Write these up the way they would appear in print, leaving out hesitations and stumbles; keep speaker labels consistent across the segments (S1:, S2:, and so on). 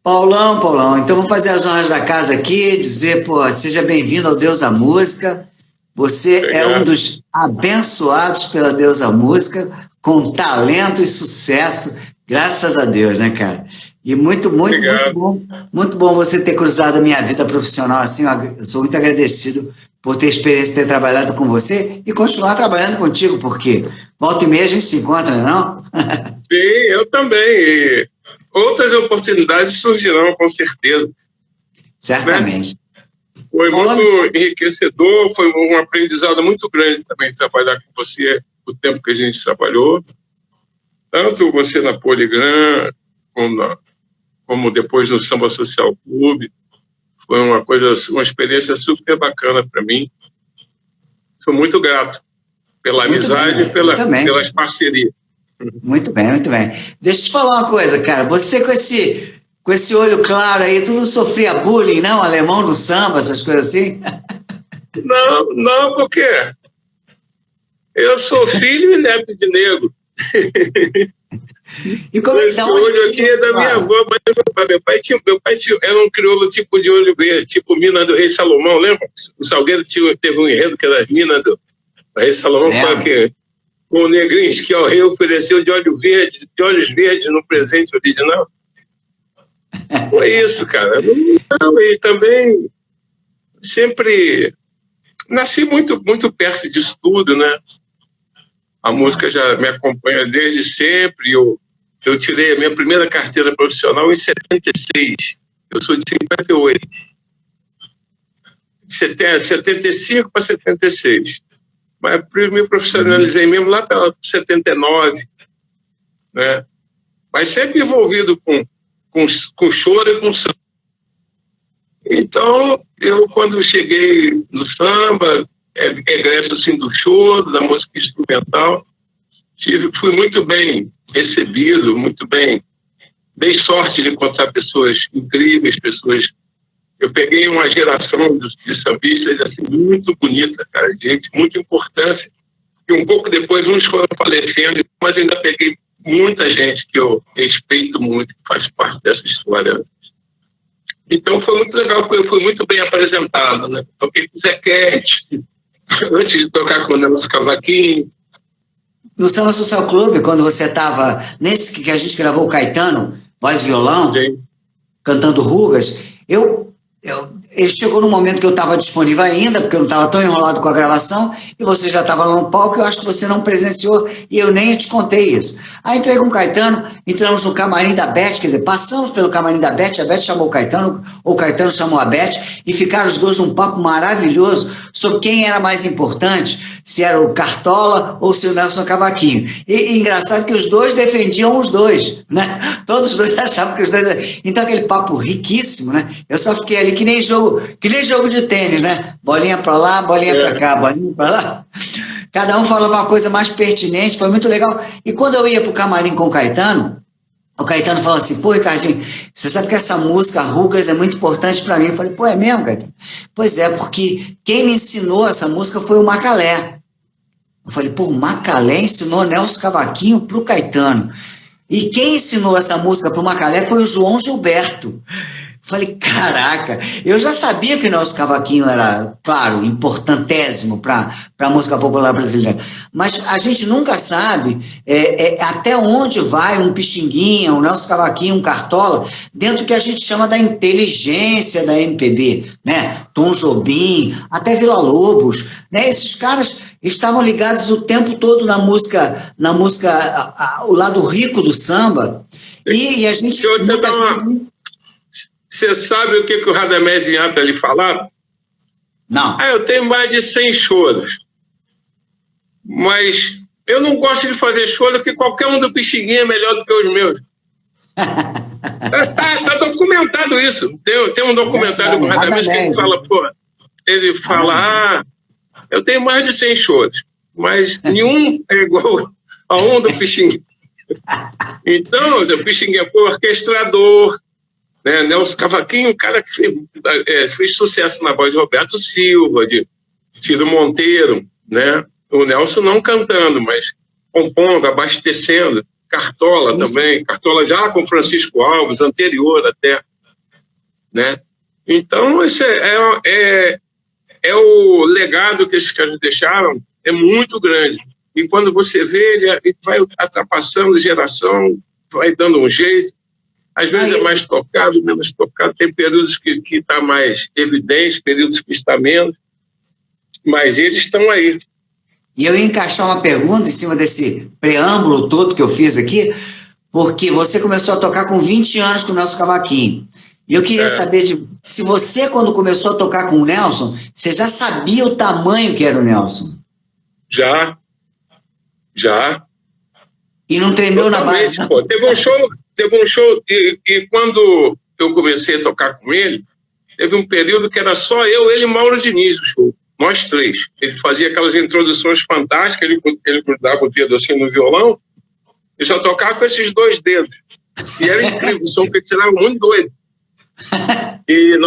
S1: Paulão, Paulão, então vou fazer as honras da casa aqui, dizer, pô, seja bem-vindo ao Deus da Música. Você é um
S2: Obrigado.
S1: dos abençoados pela Deus da Música, com talento e sucesso, graças a Deus, né, cara? E
S2: Obrigado.
S1: muito bom você ter cruzado a minha vida profissional assim. Eu sou muito agradecido por ter experiência de ter trabalhado com você e continuar trabalhando contigo, porque volta e meia a gente se encontra, não?
S2: Sim, eu também. E outras oportunidades surgirão, com certeza, né?
S1: Certamente.
S2: Foi muito
S1: Paulão,
S2: enriquecedor, foi um aprendizado muito grande também trabalhar com você o tempo que a gente trabalhou. Tanto você na Poligram, como depois no Samba Social Clube. Foi uma experiência super bacana para mim. Sou muito grato pela
S1: muito
S2: amizade e
S1: bem, eu também.
S2: pelas parcerias.
S1: Muito bem, muito bem. Deixa eu te falar uma coisa, cara. Você com esse olho claro aí, tu não sofria bullying, não? Alemão no samba, essas coisas assim?
S2: Não, não, porque eu sou filho e neto de negro.
S1: E como,
S2: Esse
S1: da onde
S2: olho
S1: que
S2: aqui
S1: você
S2: é da minha
S1: fala?
S2: avó, mas meu pai era um crioulo tipo de olho verde, tipo Mina do Rei Salomão, lembra? O Salgueiro teve um enredo que era as Minas do Rei Salomão, foi
S1: Lembro.
S2: que o negrinho que ao rei ofereceu de olhos verdes no presente original. Foi isso, cara. Não, e também sempre nasci muito, muito perto disso tudo, né? A música já me acompanha desde sempre. Eu tirei a minha primeira carteira profissional em 76. Eu sou de 58. De 75 para 76. Mas me profissionalizei mesmo lá para 79, né? Mas sempre envolvido com choro e com samba. Então, eu quando cheguei no samba, egresso assim, do choro, da música instrumental, fui muito bem recebido, muito bem. Dei sorte de encontrar pessoas incríveis, pessoas. Eu peguei uma geração de sambistas assim, muito bonita, cara, gente muito importante. E um pouco depois uns foram falecendo, mas ainda peguei muita gente que eu respeito muito, que faz parte dessa história. Então foi muito legal, porque eu fui muito bem apresentado, né? Toquei com o Zequete, antes de tocar com o Nelson Cavaquinho.
S1: No Samba Social Clube, quando você estava nesse que a gente gravou o Caetano, voz e violão,
S2: Sim.
S1: cantando Rugas, ele chegou num momento que eu estava disponível ainda, porque eu não estava tão enrolado com a gravação, e você já estava lá no palco, eu acho que você não presenciou, e eu nem te contei isso. Aí entrei com o Caetano, entramos no camarim da Beth, quer dizer, passamos pelo camarim da Beth, a Beth chamou o Caetano chamou a Beth, e ficaram os dois num papo maravilhoso sobre quem era mais importante, se era o Cartola ou se o Nelson Cavaquinho. E engraçado que os dois defendiam os dois, né? Todos os dois achavam que os dois... Então aquele papo riquíssimo, né? Eu só fiquei ali que nem jogo de tênis, né? Bolinha pra lá, bolinha pra cá, bolinha pra lá. Cada um falava uma coisa mais pertinente, foi muito legal. E quando eu ia pro camarim com o Caetano falou assim, pô, Ricardinho, você sabe que essa música, Rugas, é muito importante para mim. Eu falei, pô, é mesmo, Caetano? Pois é, porque quem me ensinou essa música foi o Macalé. Eu falei, pô, o Macalé ensinou Nelson Cavaquinho pro Caetano. E quem ensinou essa música pro Macalé foi o João Gilberto. Falei, caraca, eu já sabia que o nosso cavaquinho era, claro, importantésimo para a música popular brasileira, mas a gente nunca sabe até onde vai um Pixinguinha, um Nelson Cavaquinho, um Cartola, dentro do que a gente chama da inteligência da MPB, né? Tom Jobim, até Villa-Lobos, né? Esses caras estavam ligados o tempo todo na música, o lado rico do samba, e a gente muitas vezes...
S2: Você sabe o que o Radamés Inhata lhe falava?
S1: Não.
S2: Eu tenho mais de 100 choros. Mas eu não gosto de fazer choro porque qualquer um do Pixinguinha é melhor do que os meus. Tá documentado isso. Tem um documentário do Radamés que ele fala, eu tenho mais de 100 choros, mas nenhum é igual a um do Pixinguinha. Então, o Pixinguinha foi orquestrador, né? Nelson Cavaquinho, um cara que fez sucesso na voz de Roberto Silva, de Ciro Monteiro, né? O Nelson não cantando, mas compondo, abastecendo. Cartola também, Cartola já com Francisco Alves, anterior até né? Então, esse é o legado que esses caras deixaram, é muito grande. E quando você vê, ele vai ultrapassando geração, vai dando um jeito. Às vezes é mais tocado, menos tocado. Tem períodos que está mais evidente, períodos que está menos. Mas eles estão aí.
S1: E eu ia encaixar uma pergunta em cima desse preâmbulo todo que eu fiz aqui, porque você começou a tocar com 20 anos com o Nelson Cavaquinho. E eu queria saber se você, quando começou a tocar com o Nelson, você já sabia o tamanho que era o Nelson?
S2: Já.
S1: E não tremeu na base?
S2: Pô, teve um show e quando eu comecei a tocar com ele, teve um período que era só eu, ele e Mauro Diniz, o show. Nós três. Ele fazia aquelas introduções fantásticas, ele grudava o dedo assim no violão e só tocava com esses 2 dedos. E era incrível, o som que ele tirava muito doido. E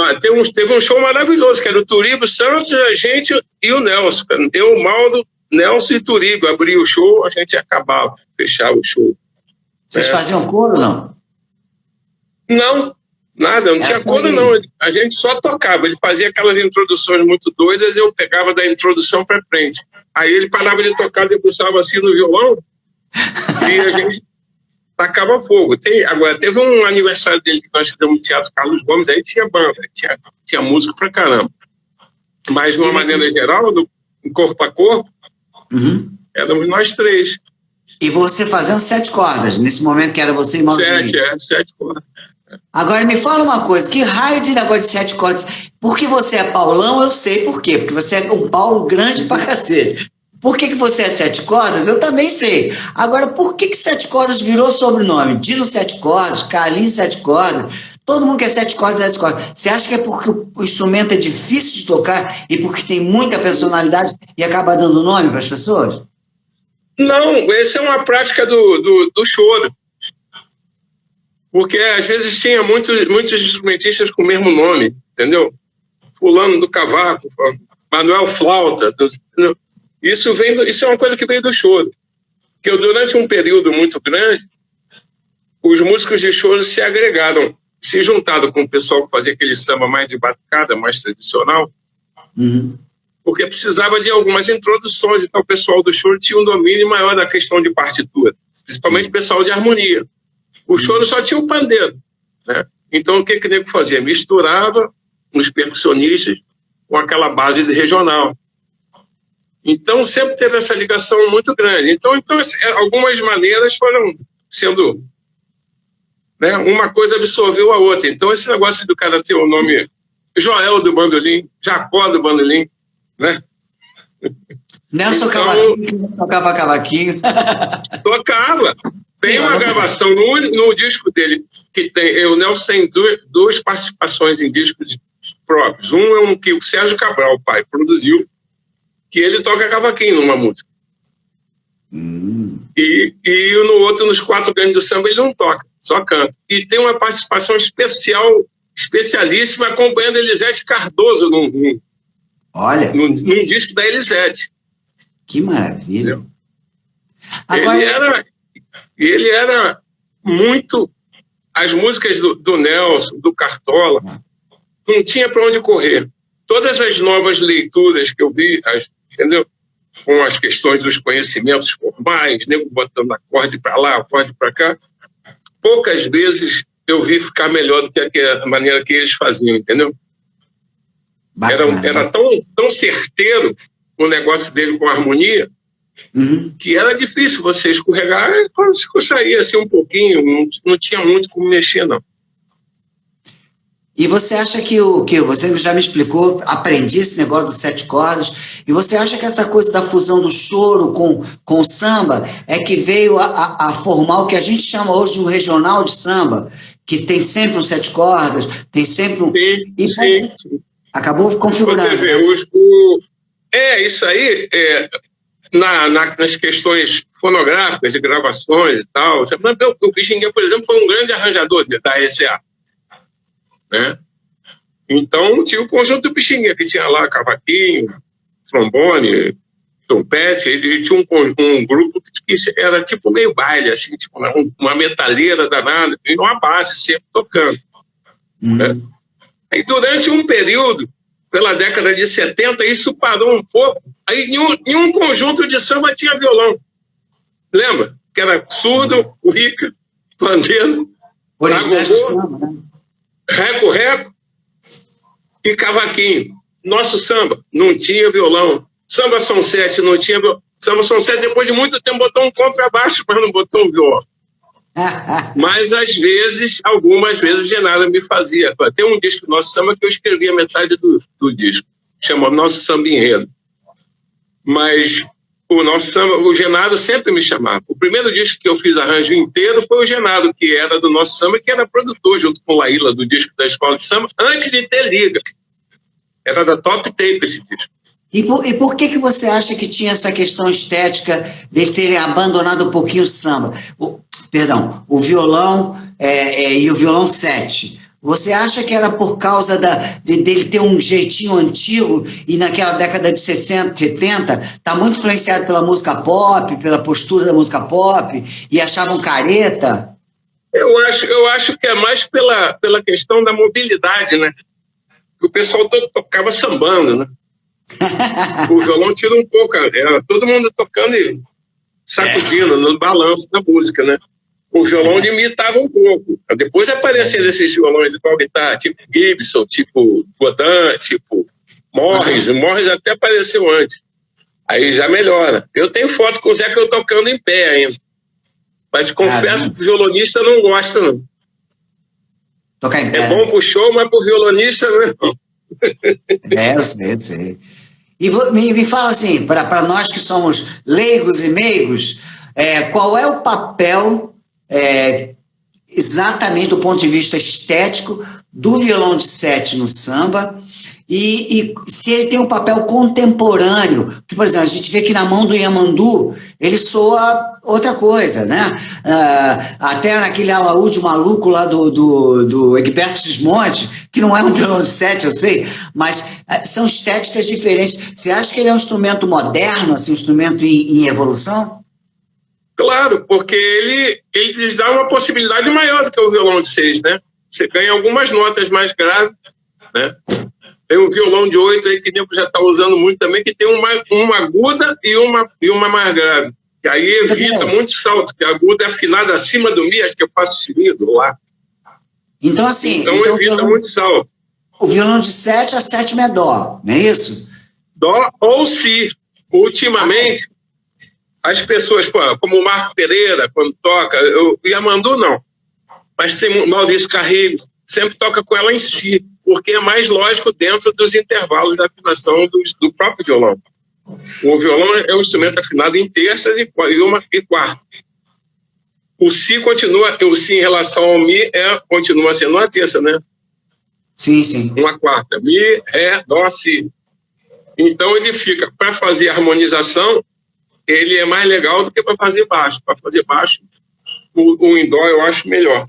S2: teve um show maravilhoso, que era o Turíbio Santos, a gente e o Nelson. Eu, o Mauro, Nelson e Turíbio abria o show, a gente acabava, fechava o show.
S1: Vocês faziam coro ou não?
S2: Não, nada, não tinha coro não. A gente só tocava, ele fazia aquelas introduções muito doidas, eu pegava da introdução para frente. Aí ele parava de tocar, debruçava assim no violão e a gente tacava fogo. Agora, teve um aniversário dele que nós fizemos no Teatro Carlos Gomes, aí tinha banda, tinha música pra caramba. Mas, de uma maneira geral, do corpo a corpo, éramos nós 3.
S1: E você fazendo 7 cordas, nesse momento que era você e Mauro Diniz?
S2: 7 cordas.
S1: Agora, me fala uma coisa, que raio de negócio de 7 cordas? Porque você é Paulão, eu sei por quê. Porque você é um Paulo grande pra cacete. Por que você é 7 cordas? Eu também sei. Agora, por que 7 cordas virou sobrenome? Dino 7 cordas, Carlinhos 7 cordas, todo mundo quer 7 cordas, 7 cordas. Você acha que é porque o instrumento é difícil de tocar e porque tem muita personalidade e acaba dando nome para as pessoas?
S2: Não, essa é uma prática do choro. Porque às vezes tinha muitos instrumentistas com o mesmo nome, entendeu? Fulano do cavaco, Manuel Flauta. Isso é uma coisa que veio do choro. Que durante um período muito grande, os músicos de choro se agregaram, se juntaram com o pessoal que fazia aquele samba mais de batucada, mais tradicional, porque precisava de algumas introduções, então o pessoal do choro tinha um domínio maior da questão de partitura, principalmente o pessoal de harmonia. O choro só tinha o pandeiro, né? Então o que o nego fazia? Misturava os percussionistas com aquela base de regional. Então, sempre teve essa ligação muito grande. Então algumas maneiras foram sendo... Né, uma coisa absorveu a outra. Então, esse negócio do cara ter o nome Joel do bandolim, Jacó do bandolim, né?
S1: Nelson Cavaquinho, tocava cavaquinho.
S2: Tocava. Tem uma gravação no disco dele, que tem... O Nelson tem duas participações em discos próprios. Um é um que o Sérgio Cabral, o pai, produziu, que ele toca cavaquinho numa música. E no outro, nos 4 Grandes do Samba, ele não toca, só canta. E tem uma participação especialíssima acompanhando Elisete Cardoso num disco da Elisete.
S1: Que maravilha.
S2: Agora... Ele era muito... As músicas do Nelson, do Cartola, não tinha para onde correr. Todas as novas leituras que eu vi, entendeu? Com as questões dos conhecimentos formais, nego botando acorde para lá, acorde para cá, poucas vezes eu vi ficar melhor do que a maneira que eles faziam, entendeu? Era tão certeiro o negócio dele com a harmonia, que era difícil você escorregar. Quando você saía assim um pouquinho, não tinha muito como mexer, não.
S1: E você acha que você já me explicou, aprendi esse negócio dos 7 cordas, e você acha que essa coisa da fusão do choro com o samba é que veio a formar o que a gente chama hoje de um regional de samba, que tem sempre um 7 cordas, tem sempre um...
S2: Sim.
S1: Acabou configurando.
S2: Você vê, isso aí, nas questões fonográficas, de gravações e tal, o Pixinguinha, por exemplo, foi um grande arranjador da RCA. Né? Então tinha o conjunto do Pixinguinha, que tinha lá cavaquinho, trombone, trompete. Ele tinha um grupo que era tipo meio baile, assim, tipo uma metaleira danada, e uma base sempre tocando. Né? Aí durante um período, pela década de 70, isso parou um pouco. Aí em um conjunto de samba tinha violão. Lembra? Que era surdo, cuíca, pandeiro, agogô, né? Reco-reco e cavaquinho. Nosso samba não tinha violão. Samba São Sete não tinha violão. Samba São Sete, depois de muito tempo, botou um contrabaixo, mas não botou um violão. Mas, às vezes, algumas vezes, o Genaro me fazia. Tem um disco do Nosso Samba que eu escrevi a metade do disco. Chama Nosso Samba Enredo. Mas o Nosso Samba, o Genaro sempre me chamava. O primeiro disco que eu fiz arranjo inteiro foi o Genaro, que era do Nosso Samba, que era produtor, junto com Laíla, do disco da Escola de Samba, antes de ter Liga. Era da Top Tape esse disco.
S1: E por que você acha que tinha essa questão estética de terem abandonado um pouquinho o samba? O violão e o violão 7. Você acha que era por causa dele ter um jeitinho antigo e naquela década de 60, 70, tá muito influenciado pela música pop, pela postura da música pop, e achavam careta?
S2: Eu acho que é mais pela questão da mobilidade, né? O pessoal todo tocava sambando, né? O violão tira um pouco, era todo mundo tocando e sacudindo no balanço da música, né? O violão limitava um pouco. Depois apareceram esses violões igual guitarra, tipo Gibson, tipo Godin, tipo Morris. O Morris até apareceu antes. Aí já melhora. Eu tenho foto com o Zeca eu tocando em pé ainda. Mas confesso que o violonista não gosta, não.
S1: Tocar em pé.
S2: É bom pro show, mas pro violonista não.
S1: Eu sei. E me fala assim, para nós que somos leigos e meigos, qual é o papel, exatamente do ponto de vista estético, do violão de 7 no samba, e se ele tem um papel contemporâneo, que, por exemplo, a gente vê que na mão do Yamandu, ele soa outra coisa, né? Até naquele alaúde maluco lá do Egberto Gismonti, que não é um violão de 7, eu sei, mas são estéticas diferentes. Você acha que ele é um instrumento moderno, assim, um instrumento em evolução?
S2: Claro, porque ele lhes dá uma possibilidade maior do que o violão de 6, né? Você ganha algumas notas mais graves, né? Tem um violão de 8 aí que o nego já está usando muito também, que tem uma aguda e uma mais grave. Que aí evita muito salto, que a aguda é afinada acima do Mi, acho que eu faço seguido lá.
S1: Então, assim...
S2: Então evita muito salto.
S1: O violão de 7, a 7 é dó, não é isso?
S2: Dó ou si. Ultimamente, as pessoas, como o Marco Pereira, quando toca, o Yamandu não. Mas tem o Maurício Carrilho, sempre toca com ela em si, porque é mais lógico dentro dos intervalos da afinação do próprio violão. O violão é um instrumento afinado em terças e quartas. O si em relação ao mi continua sendo uma terça, né?
S1: Sim.
S2: Uma quarta. Mi, ré, dó, si. Então ele fica, para fazer harmonização, ele é mais legal do que para fazer baixo. Para fazer baixo, o em dó eu acho melhor,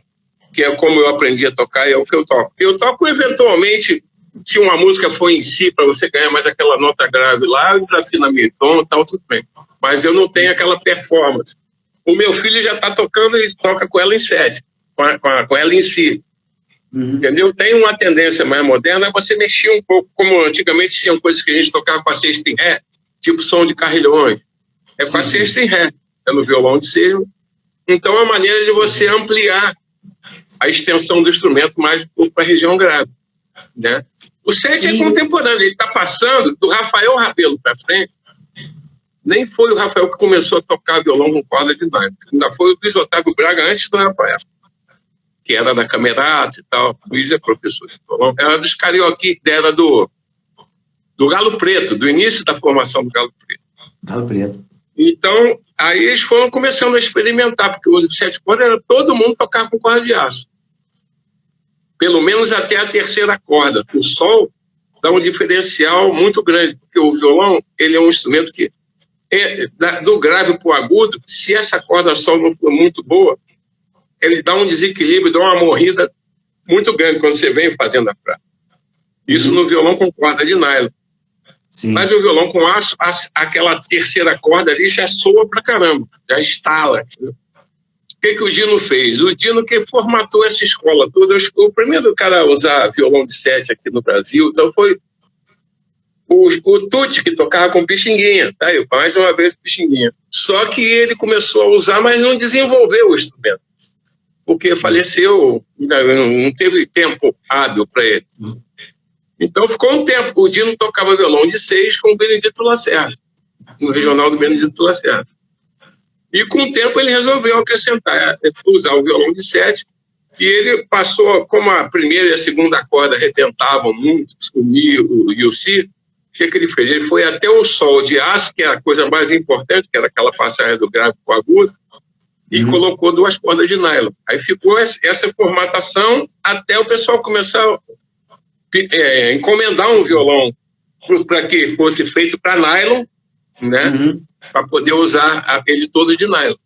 S2: que é como eu aprendi a tocar e é o que eu toco. Eu toco eventualmente, se uma música for em si, para você ganhar mais aquela nota grave lá, desafina meio tom e tal, tudo bem. Mas eu não tenho aquela performance. O meu filho já está tocando e toca com ela em 7, com ela em si. Entendeu? Tem uma tendência mais moderna, você mexer um pouco, como antigamente tinham coisas que a gente tocava com a sexta em ré, tipo som de carrilhões. É com a sexta em ré, é no violão de C. Então é uma maneira de você ampliar a extensão do instrumento mais para a região grave, né? O 7 é contemporâneo, ele está passando do Rafael Rabelo para frente. Nem foi o Rafael que começou a tocar violão com corda de nylon. Ainda foi o Luiz Otávio Braga antes do Rafael, que era da Camerata e tal. O Luiz é professor de violão. Era dos Carioqui, era do Galo Preto, do início da formação do Galo Preto.
S1: Galo Preto.
S2: Então, aí eles foram começando a experimentar, porque o 7 cordas era todo mundo tocar com corda de aço. Pelo menos até a terceira corda. O sol dá um diferencial muito grande, porque o violão ele é um instrumento que do grave para o agudo, se essa corda sol não for muito boa, ele dá um desequilíbrio, dá uma morrida muito grande quando você vem fazendo a frase. Isso no violão com corda de nylon. Sim. Mas o violão com aço, aquela terceira corda ali já soa pra caramba, já estala. que o Dino fez? O Dino que formatou essa escola toda. O primeiro cara a usar violão de 7 aqui no Brasil, então foi o Tuti, que tocava com Pixinguinha, tá? Eu, mais uma vez Pixinguinha. Só que ele começou a usar, mas não desenvolveu o instrumento, porque faleceu, não teve tempo hábil para ele. Então ficou um tempo. O Dino tocava violão de 6 com o Benedito Lacerda, no regional do Benedito Lacerda. E com o tempo ele resolveu acrescentar, usar o violão de 7, e ele passou, como a primeira e a segunda corda arrebentavam muito, o Mi e o Si, o que ele fez? Ele foi até o Sol de Aço, que era a coisa mais importante, que era aquela passagem do grave com o agudo, e colocou 2 cordas de nylon. Aí ficou essa formatação até o pessoal começar a encomendar um violão para que fosse feito para nylon, né? Para poder usar ele todo de nylon.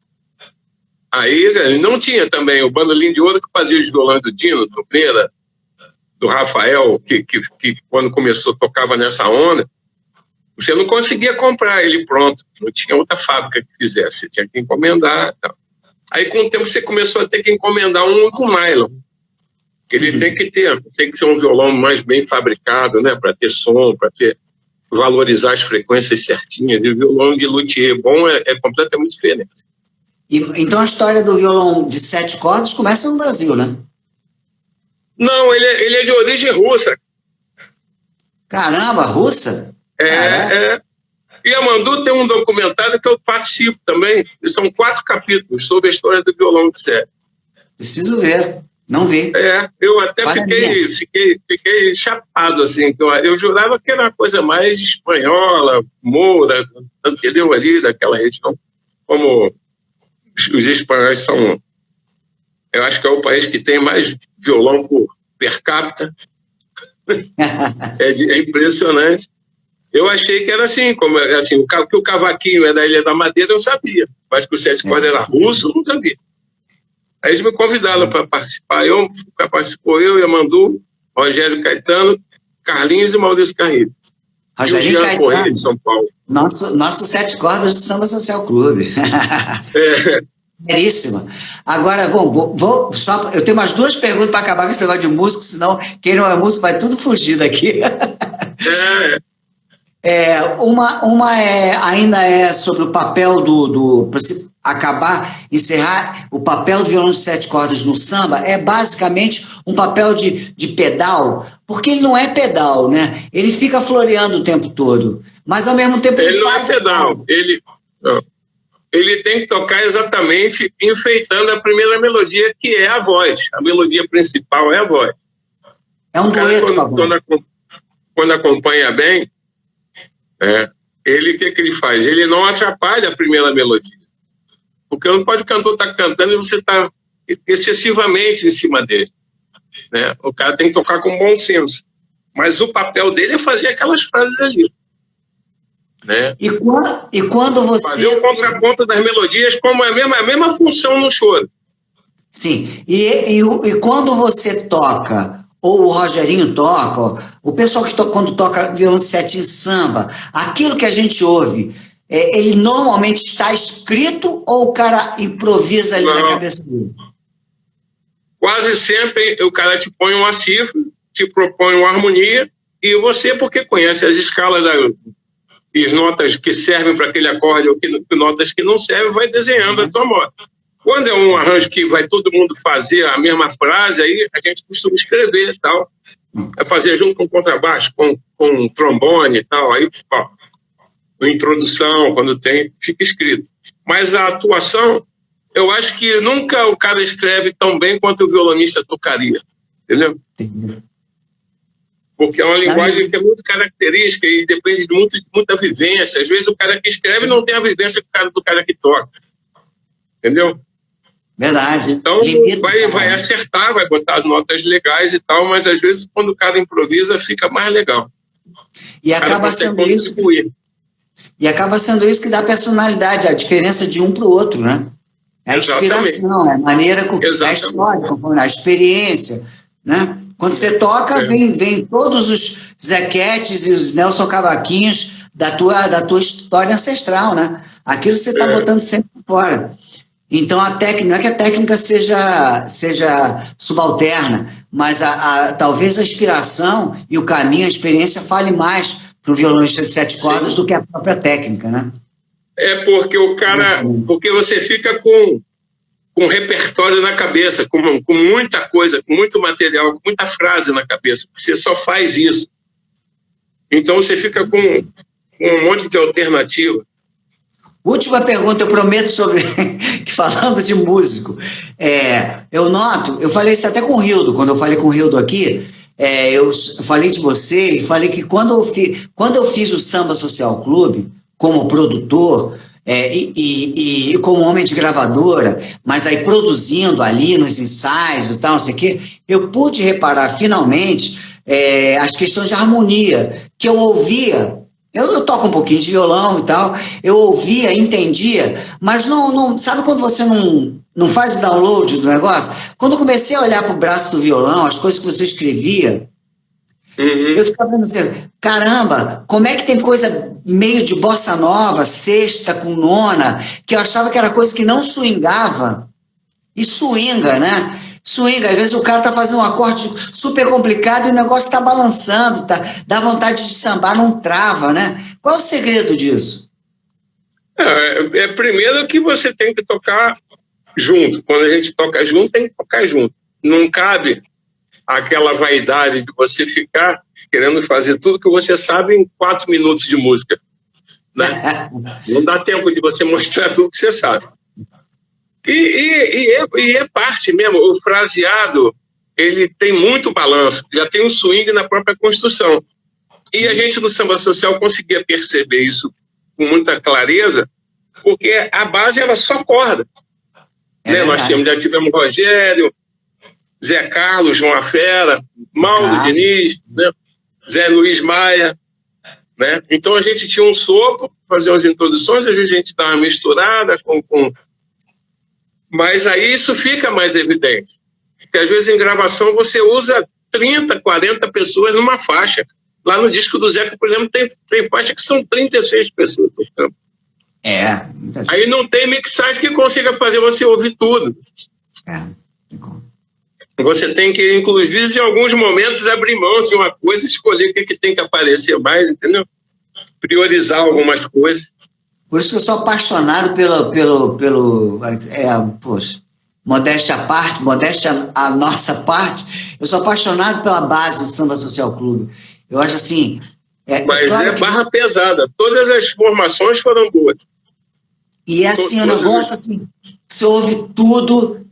S2: Aí ele não tinha também o bandolim de ouro que fazia os violões do Dino, do Pera, do Rafael, que quando começou tocava nessa onda. Você não conseguia comprar ele pronto, não tinha outra fábrica que fizesse, você tinha que encomendar. Tal. Aí com o tempo você começou a ter que encomendar um com nylon. Ele tem que ser um violão mais bem fabricado, né, para ter som, para valorizar as frequências certinhas. E o violão de luthier bom é completamente diferente.
S1: Então a história do violão de 7 cordas começa no Brasil, né?
S2: Não, ele é de origem russa.
S1: Caramba, russa?
S2: É. E Yamandu tem um documentário que eu participo também. São 4 capítulos sobre a história do violão de 7.
S1: Preciso ver. Não vi.
S2: Eu até fiquei chapado, assim. Eu jurava que era uma coisa mais espanhola, moura, entendeu? Ali daquela região. Como os espanhóis são... Eu acho que é o país que tem mais violão per capita. É impressionante. Eu achei que era assim, que o cavaquinho é da Ilha da Madeira, eu sabia. Mas que o 7 cordas era russo, eu não sabia. Aí eles me convidaram para participar. Participou eu, Yamandu, Rogério Caetano, Carlinhos e Maurício Carrilho.
S1: Rogério Caetano,
S2: Correia, de São Paulo.
S1: Nosso 7 cordas do Samba Social Clube. Seríssima. Agora, eu tenho mais 2 perguntas para acabar com esse negócio de músico, senão quem não é músico vai tudo fugir daqui. Uma ainda é sobre o papel para se encerrar o papel do violão de 7 cordas no samba, é basicamente um papel de pedal, porque ele não é pedal, né? Ele fica floreando o tempo todo, mas ao mesmo tempo
S2: ele não é pedal, ele tem que tocar exatamente enfeitando a primeira melodia, que é a voz. A melodia principal é a voz.
S1: É um dueto.
S2: Quando acompanha bem, o que ele faz? Ele não atrapalha a primeira melodia. Porque não pode o cantor estar cantando e você está excessivamente em cima dele. Né? O cara tem que tocar com bom senso. Mas o papel dele é fazer aquelas frases ali. Né?
S1: E quando você...
S2: Fazer o contraponto das melodias como a mesma função no choro.
S1: Sim. E quando você toca, ou o Rogerinho toca, o pessoal que quando toca violão de 7 em samba, aquilo que a gente ouve, ele normalmente está escrito ou o cara improvisa ali na cabeça dele?
S2: Quase sempre o cara te põe uma cifra, te propõe uma harmonia, e você, porque conhece as escalas e as notas que servem para aquele acorde ou notas que não servem, vai desenhando a tua moda. Quando é um arranjo que vai todo mundo fazer a mesma frase, aí a gente costuma escrever e tal. É fazer junto com contrabaixo, com trombone e tal. Aí, na introdução, quando tem, fica escrito. Mas a atuação, eu acho que nunca o cara escreve tão bem quanto o violonista tocaria. Entendeu? Entendi. Porque é uma linguagem que é muito característica e depende de muita vivência. Às vezes o cara que escreve não tem a vivência do cara que toca. Entendeu?
S1: Verdade.
S2: Então vai acertar, vai botar as notas legais e tal, mas às vezes quando o cara improvisa fica mais legal.
S1: E acaba sendo isso. E acaba sendo isso que dá personalidade, a diferença de um para o outro, né? É a inspiração, é a maneira, a história, a experiência, né? Quando você toca, vem todos os Zequetes e os Nelson Cavaquinhos da tua história ancestral, né? Aquilo você está botando sempre fora. Então a técnica, não é que a técnica seja subalterna, mas talvez a inspiração e o caminho, a experiência fale mais para o violonista de 7 cordas do que a própria técnica, né?
S2: É porque porque você fica com repertório na cabeça, com muita coisa, com muito material, com muita frase na cabeça. Você só faz isso. Então você fica com um monte de alternativa.
S1: Última pergunta, eu prometo sobre... falando de músico. Eu noto, eu falei isso até com o Rildo, quando eu falei com o Rildo aqui, eu falei de você e falei que quando eu fiz o Samba Social Clube, como produtor, e como homem de gravadora, mas aí produzindo ali nos ensaios e tal, não sei o quê, eu pude reparar finalmente as questões de harmonia, que eu ouvia. Eu toco um pouquinho de violão e tal, eu ouvia, entendia, mas não sabe quando você não faz o download do negócio? Quando eu comecei a olhar para o braço do violão, as coisas que você escrevia, eu ficava vendo assim, caramba, como é que tem coisa meio de bossa nova, sexta com nona, que eu achava que era coisa que não swingava, e swinga, né? Swinga, às vezes o cara tá fazendo um acorde super complicado e o negócio tá balançando, dá vontade de sambar, não trava, né? Qual é o segredo disso?
S2: Primeiro que você tem que tocar junto. Quando a gente toca junto, tem que tocar junto. Não cabe aquela vaidade de você ficar querendo fazer tudo que você sabe em 4 minutos de música, né? Não dá tempo de você mostrar tudo que você sabe. E é parte mesmo, o fraseado, ele tem muito balanço, já tem um swing na própria construção. E a gente do samba social conseguia perceber isso com muita clareza, porque a base era só corda. Né? Nós já tivemos Rogério, Zé Carlos, João Afera, Mauro Diniz, né? Zé Luiz Maia. Né? Então a gente tinha um sopro, fazia umas introduções, às vezes a gente dava uma misturada com... Mas aí isso fica mais evidente. Porque às vezes em gravação você usa 30, 40 pessoas numa faixa. Lá no disco do Zeca, por exemplo, tem faixa que são 36 pessoas tocando. Aí não tem mixagem que consiga fazer você ouvir tudo. Você tem que, inclusive, em alguns momentos, abrir mão de uma coisa, escolher o que tem que aparecer mais, entendeu? Priorizar algumas coisas.
S1: Por isso que eu sou apaixonado poxa, modéstia à parte, modéstia à nossa parte, eu sou apaixonado pela base do Samba Social Clube. Eu acho assim...
S2: Mas claro barra pesada. Todas as formações foram boas.
S1: E é assim, o negócio assim, você ouve tudo,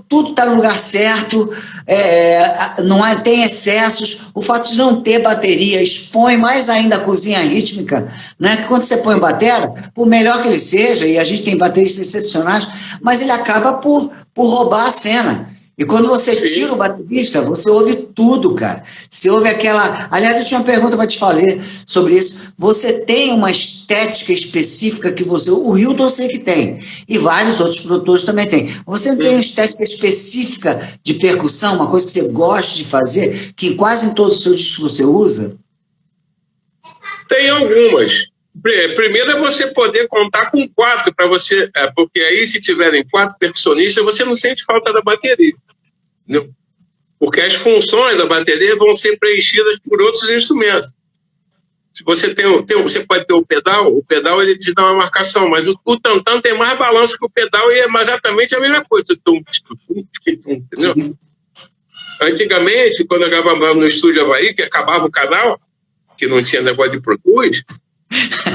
S1: tudo está no lugar certo, tem excessos. O fato de não ter bateria expõe mais ainda a cozinha rítmica, né? Que quando você põe batera, por melhor que ele seja, e a gente tem bateristas excepcionais, mas ele acaba por roubar a cena. E quando você tira o baterista, você ouve tudo, cara. Você ouve aquela... Aliás, eu tinha uma pergunta para te fazer sobre isso. Você tem uma estética específica que você... O Rildo eu sei que tem. E vários outros produtores também têm. Você não tem uma estética específica de percussão, uma coisa que você gosta de fazer, que quase em todos os seus discos você usa?
S2: Tem algumas. Primeiro é você poder contar com 4 para você... Porque aí, se tiverem 4 percussionistas, você não sente falta da bateria. Entendeu? Porque as funções da bateria vão ser preenchidas por outros instrumentos. Se você você pode ter o pedal ele te dá uma marcação, mas o tantã tem mais balanço que o pedal e é exatamente a mesma coisa. Entendeu? Antigamente, quando eu gravava no Estúdio Havaí, que acabava o canal, que não tinha negócio de Pro Tools,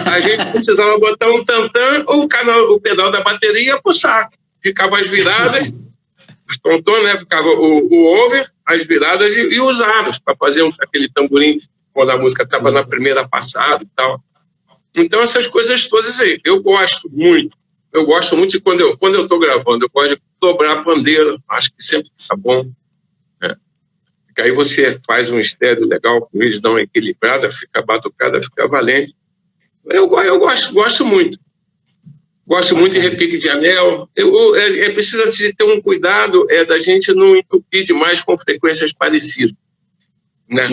S2: a gente precisava botar um tantã ou o pedal da bateria pro saco. Ficava as viradas, os tontões, né? Ficava o over, as viradas e os aros, para fazer aquele tamborim quando a música estava na primeira passada e tal. Então, essas coisas todas aí, eu gosto muito. Eu gosto muito de quando eu estou gravando, eu gosto de dobrar a pandeira, acho que sempre fica bom. Né? Porque aí você faz um estéreo legal, com eles dão uma equilibrada, fica batucada, fica valente. Eu gosto muito. Gosto muito de repique de anel. Precisa ter um cuidado da gente não entupir demais com frequências parecidas. Né?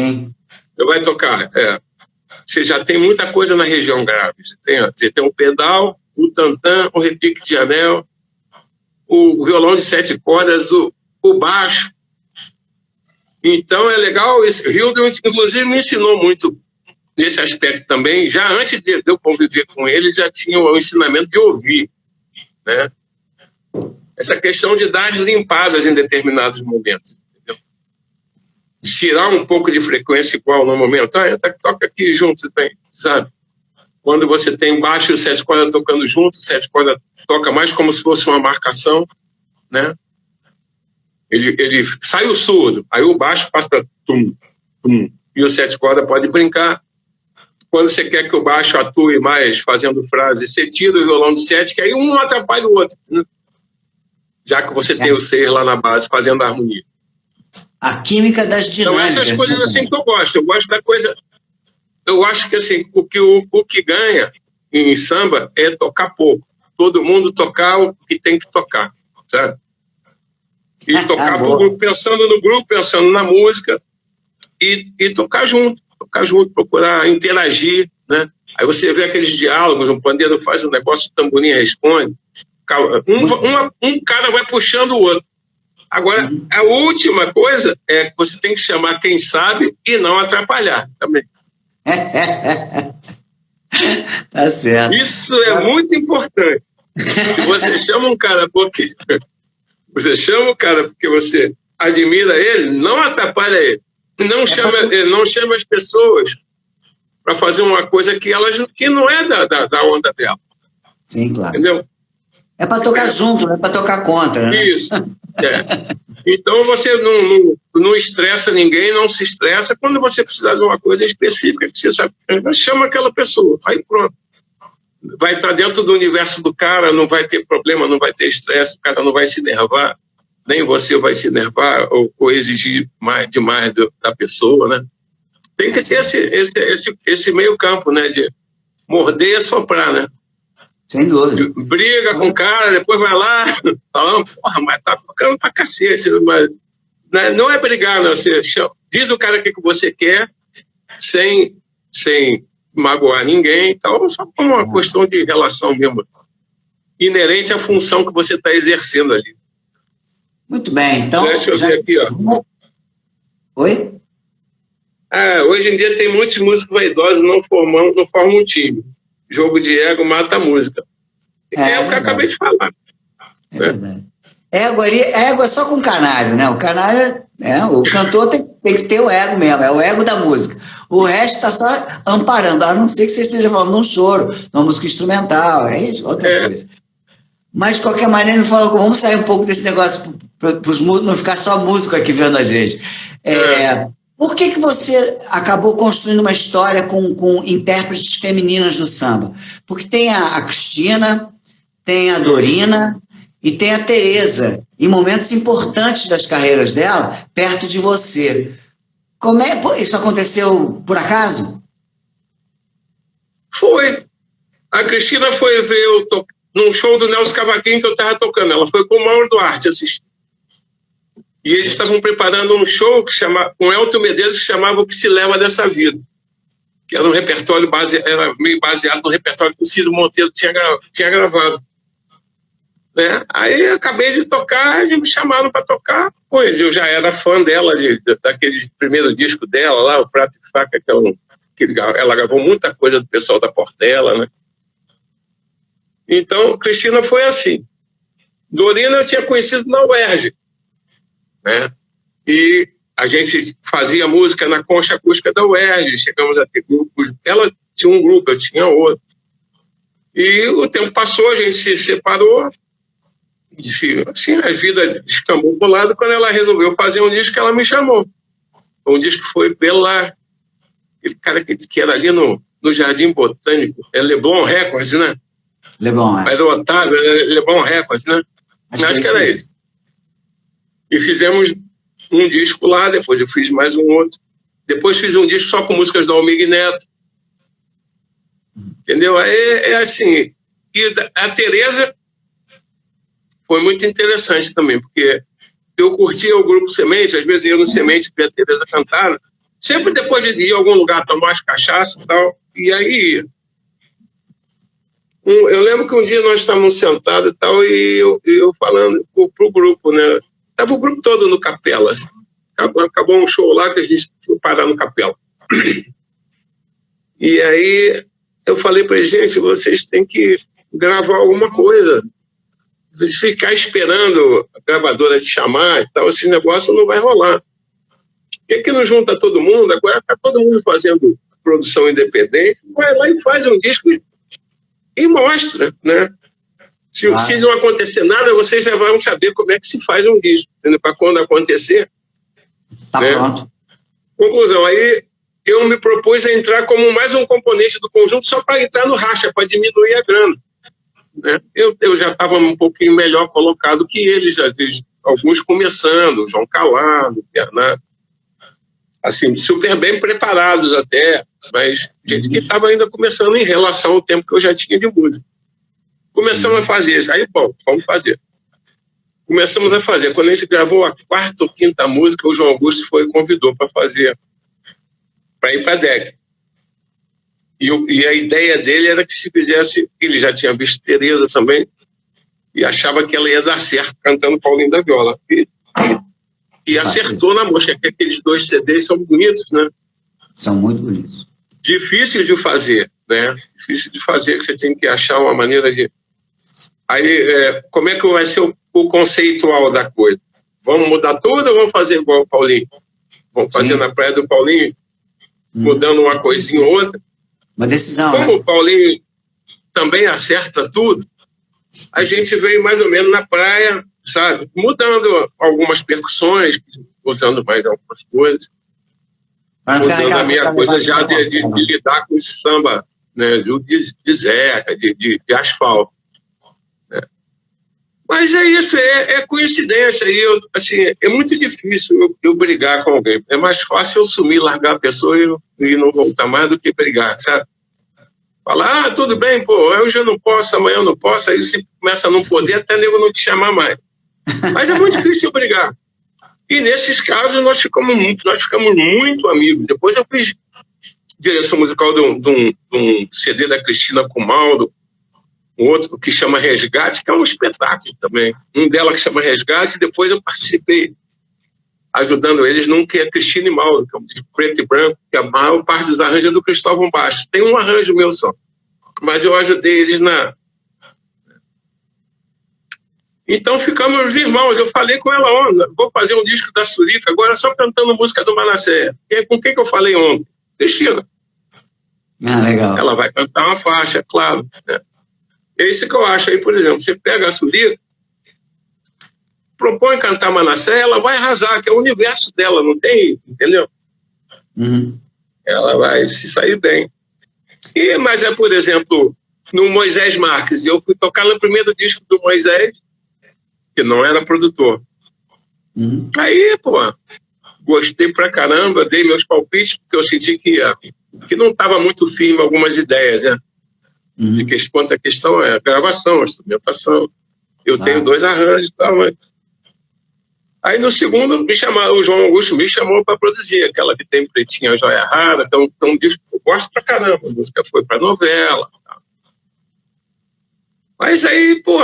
S2: Você vai tocar. Você já tem muita coisa na região grave. Você tem um pedal, o tantã, o repique de anel, o violão de 7 cordas, o baixo. Então é legal, esse Hildon, inclusive, me ensinou muito nesse aspecto também. Já antes de eu conviver com ele, já tinha o ensinamento de ouvir, né? Essa questão de dar as limpadas em determinados momentos, entendeu? Tirar um pouco de frequência igual no momento. Toca aqui junto, sabe? Quando você tem baixo e 7 cordas tocando juntos, 7 cordas toca mais como se fosse uma marcação, né? Ele sai o surdo, aí o baixo passa para tum, tum, e o 7 cordas pode brincar. Quando você quer que o baixo atue mais fazendo frases, você tira o violão do 7, que aí um atrapalha o outro, né? Já que você tem o 6 lá na base fazendo a harmonia.
S1: A química das dinâmicas.
S2: Então essas coisas assim que eu gosto. Eu gosto da coisa... Eu acho que assim, o que ganha em samba é tocar pouco. Todo mundo tocar o que tem que tocar, sabe? E tocar pro grupo, pensando no grupo, pensando na música e tocar junto, procurar interagir, né? Aí você vê aqueles diálogos, um pandeiro faz um negócio, o tamborim responde, um cara vai puxando o outro. Agora, a última coisa é que você tem que chamar quem sabe e não atrapalhar também.
S1: Tá certo.
S2: Isso é muito importante. Se você chama um cara porque você admira ele, não atrapalha ele. Não chama as pessoas para fazer uma coisa que não é da onda dela.
S1: Sim, claro.
S2: Entendeu?
S1: É para tocar junto, não é para tocar contra, né?
S2: Isso. Então você não estressa ninguém, não se estressa. Quando você precisar de uma coisa específica, você sabe, chama aquela pessoa. Aí pronto. Vai estar dentro do universo do cara, não vai ter problema, não vai ter estresse, o cara não vai se enervar, nem você vai se enervar ou exigir demais da pessoa, né? Tem que ter esse meio campo, né? De morder e soprar, né?
S1: Sem dúvida.
S2: Briga com o cara, depois vai lá, falando, porra, mas tá tocando pra cacete. Mas não é brigar, não. Você diz o cara o que você quer, sem magoar ninguém, então só como uma questão de relação mesmo, inerente à função que você está exercendo ali.
S1: Muito bem, então...
S2: Deixa eu ver aqui, ó.
S1: Oi?
S2: Hoje em dia tem muitos músicos vaidosos não formam um time. Jogo de ego mata a música. É o que eu acabei de falar.
S1: É verdade. Ego é só com canário, né? O canário, o cantor tem que ter o ego mesmo, é o ego da música. O resto está só amparando, a não ser que você esteja falando num choro, numa música instrumental, é isso, outra coisa. Mas, de qualquer maneira, vamos sair um pouco desse negócio para os músicos, não ficar só músico aqui vendo a gente. Por que você acabou construindo uma história com intérpretes femininas no samba? Porque tem a Cristina, tem a Dorina e tem a Tereza, em momentos importantes das carreiras dela, perto de você. Isso aconteceu por acaso?
S2: Foi. A Cristina foi ver num show do Nelson Cavaquinho que eu estava tocando. Ela foi com o Mauro Duarte assistir. E eles estavam preparando um show com Elton Medeiros que chamava O Que Se Leva Dessa Vida. Que era um repertório era meio baseado no repertório que o Ciro Monteiro tinha gravado. Né? Aí eu acabei de tocar, eles me chamaram para tocar. Pois eu já era fã dela, daquele primeiro disco dela lá, o Prato e Faca, ela gravou muita coisa do pessoal da Portela, né? Então, Cristina foi assim. Dorina eu tinha conhecido na UERJ, né? E a gente fazia música na concha acústica da UERJ, chegamos a ter grupos. Ela tinha um grupo, eu tinha outro. E o tempo passou, a gente se separou. Assim, a vida descambou pro lado. Quando ela resolveu fazer um disco, ela me chamou. Um disco foi pela aquele cara que era ali no Jardim Botânico, Leblon Records, né?
S1: Leblon,
S2: Mas o Otávio, Leblon Records, né? Acho que era ele. E fizemos um disco lá, depois eu fiz mais um outro. Depois fiz um disco só com músicas do Almir Neto. Entendeu? É assim. E a Tereza foi muito interessante também, porque eu curtia o grupo Semente, às vezes eu no Semente via a Tereza cantar, sempre depois de ir a algum lugar tomar umas cachaças e tal, e aí ia. Eu lembro que um dia nós estávamos sentados e tal, e eu falando pro grupo, né? Tava o grupo todo no Capela. Assim. Acabou um show lá que a gente foi parar no Capela. E aí eu falei para eles, gente, vocês têm que gravar alguma coisa. Ficar esperando a gravadora te chamar e tal, esse negócio não vai rolar. Por que não junta todo mundo? Agora está todo mundo fazendo produção independente, vai lá e faz um disco e mostra, né? Se não acontecer nada, vocês já vão saber como é que se faz um disco, para quando acontecer.
S1: Tá, né? Pronto.
S2: Conclusão, aí eu me propus a entrar como mais um componente do conjunto só para entrar no racha, para diminuir a grana. Né? Eu já estava um pouquinho melhor colocado que eles, alguns começando, João Calado, Bernardo, assim, super bem preparados até, mas gente que estava ainda começando em relação ao tempo que eu já tinha de música. Começamos a fazer isso, aí, bom, vamos fazer. Começamos a fazer. Quando a gente gravou a 4ª ou 5ª música, o João Augusto convidou para fazer, para ir para a DEC. E a ideia dele era que se fizesse, ele já tinha visto Tereza também, e achava que ela ia dar certo cantando Paulinho da Viola. E acertou na mosca, que aqueles 2 CDs são bonitos, né?
S1: São muito bonitos.
S2: Difícil de fazer, né? Difícil de fazer, que você tem que achar uma maneira de... Aí, como é que vai ser o conceitual da coisa? Vamos mudar tudo ou vamos fazer igual o Paulinho? Vamos fazer na Praia do Paulinho, mudando uma coisinha ou outra?
S1: Uma decisão,
S2: Como o Paulinho também acerta tudo, a gente veio mais ou menos na praia, sabe? Mudando algumas percussões, usando mais algumas coisas. Usando a minha coisa já de lidar com esse samba, né? De Zeca, de asfalto. Né? Mas é isso, é coincidência. E assim, é muito difícil eu brigar com alguém. É mais fácil eu sumir, largar a pessoa e não voltar mais do que brigar, sabe? Falar, tudo bem, pô, hoje eu não posso, amanhã eu não posso, aí você começa a não poder, até nego não te chamar mais. Mas é muito difícil brigar. E nesses casos nós ficamos muito amigos. Depois eu fiz direção musical de um CD da Cristina Kumaldo, um outro que chama Resgate, que é um espetáculo também. Um dela que chama Resgate, e depois eu participei, ajudando eles num que é Cristina e Mauro, que é um disco preto e branco, que a maior parte dos arranjos é do Cristóvão Bastos. Tem um arranjo meu só, mas eu ajudei eles na... Então ficamos irmãos. Eu falei com ela ontem, vou fazer um disco da Surica, agora só cantando música do Manassés. Com quem que eu falei ontem? Cristina.
S1: Legal.
S2: Ela vai cantar uma faixa, claro. Né? É isso que eu acho. Aí, por exemplo, você pega a Surica, propõe cantar Manassés, ela vai arrasar, que é o universo dela, não tem, entendeu? Ela vai se sair bem. Mas por exemplo, no Moisés Marques, eu fui tocar no primeiro disco do Moisés, que não era produtor. Aí, pô, gostei pra caramba, dei meus palpites, porque eu senti que não estava muito firme algumas ideias, né? De que quanto a questão é a gravação, a instrumentação. Eu tenho 2 arranjos e tal, mas... Aí no segundo, o João Augusto me chamou para produzir, aquela que tem Pretinha Joia Rara, então um disco que eu gosto pra caramba, a música foi pra novela. Tal. Mas aí, pô,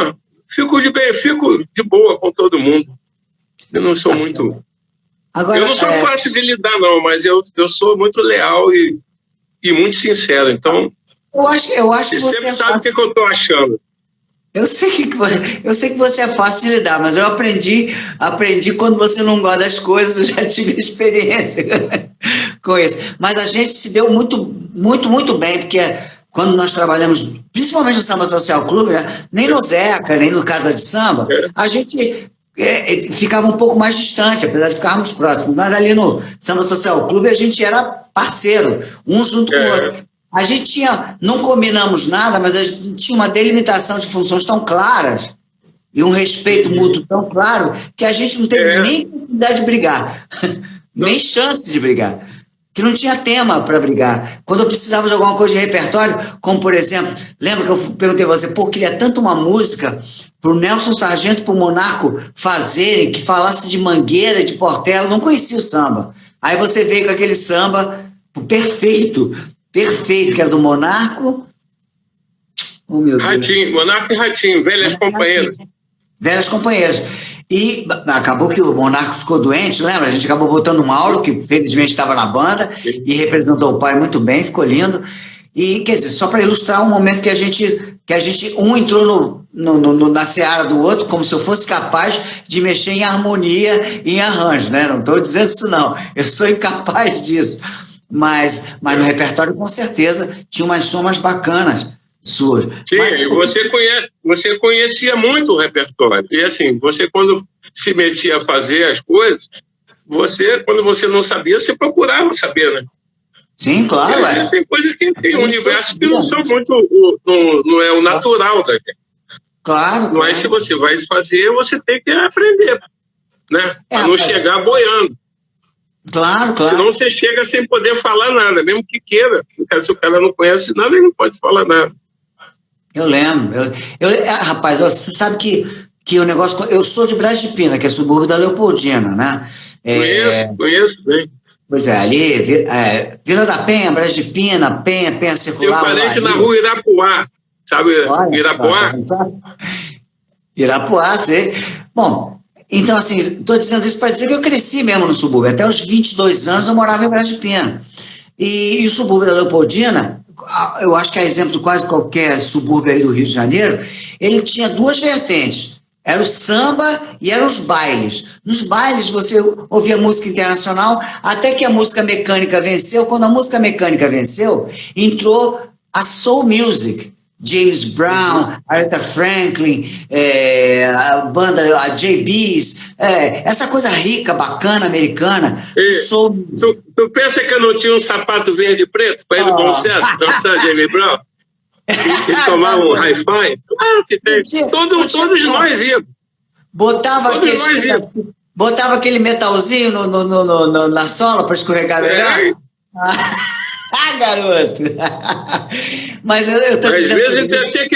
S2: fico de boa com todo mundo. Eu não sou muito... Agora, eu não sou fácil de lidar, não, mas eu sou muito leal e muito sincero, então...
S1: Eu acho que você
S2: sempre sabe o que eu tô achando.
S1: Eu sei que você é fácil de lidar, mas eu aprendi quando você não gosta das coisas, eu já tive experiência com isso. Mas a gente se deu muito, muito, muito bem, porque quando nós trabalhamos, principalmente no Samba Social Clube, né, nem no Zeca, nem no Casa de Samba, a gente ficava um pouco mais distante, apesar de ficarmos próximos. Mas ali no Samba Social Clube a gente era parceiro, um junto com o outro. A gente não combinamos nada, mas a gente tinha uma delimitação de funções tão claras e um respeito mútuo tão claro que a gente não teve nem possibilidade de brigar, nem chance de brigar, que não tinha tema para brigar. Quando eu precisava de alguma coisa de repertório, como por exemplo, lembra que eu perguntei a você, queria tanto uma música para o Nelson Sargento e para o Monarco fazerem, que falasse de Mangueira, de Portela, não conhecia o samba. Aí você veio com aquele samba perfeito, que era do Monarco, Oh, meu Deus.
S2: Ratinho, Monarca e Ratinho, velhas companheiras.
S1: Velhas companheiras. E acabou que o Monarca ficou doente, lembra? A gente acabou botando o Mauro, que felizmente estava na banda, e representou o pai muito bem, ficou lindo. E, quer dizer, só para ilustrar um momento que a gente um entrou na seara do outro, como se eu fosse capaz de mexer em harmonia e em arranjo, né? Não estou dizendo isso, não. Eu sou incapaz disso. Mas no repertório, com certeza, tinha umas somas bacanas suas.
S2: Sim, e você conhecia muito o repertório. E assim, você quando se metia a fazer as coisas, quando você não sabia, você procurava saber, né?
S1: Sim, claro.
S2: Tem coisas que tem um universo que não são muito, não é o natural da gente.
S1: Claro.
S2: Mas se você vai fazer, você tem que aprender, né? Para não chegar boiando.
S1: Claro.
S2: Senão você chega sem poder falar nada, mesmo que queira. Porque se o cara não conhece nada, ele não pode falar nada.
S1: Eu lembro. Rapaz, você sabe que o negócio... Eu sou de Braz de Pina, que é subúrbio da Leopoldina, né?
S2: Conheço bem.
S1: Pois é, ali, Vila da Penha, Braz de Pina, Penha Circular...
S2: Tem um parente na rua Irapuá, sabe? Irapuá?
S1: Irapuá, sei. Bom, então, assim, estou dizendo isso para dizer que eu cresci mesmo no subúrbio. Até os 22 anos eu morava em Braz de Pina. E o subúrbio da Leopoldina, eu acho que é exemplo de quase qualquer subúrbio aí do Rio de Janeiro, ele tinha duas vertentes. Era o samba e eram os bailes. Nos bailes você ouvia música internacional, até que a música mecânica venceu. Quando a música mecânica venceu, entrou a soul music. James Brown, Aretha Franklin, a banda, a JBs, essa coisa rica, bacana, americana. Soul...
S2: Tu pensa que eu não tinha um sapato verde e preto para ir no bom senso, dançar James Brown? E tomar um hi-fi? Claro que tem. Todos nós íamos.
S1: Botava aquele metalzinho na sola para escorregar melhor? Garoto! Mas eu tô dizendo.
S2: Às vezes eu tinha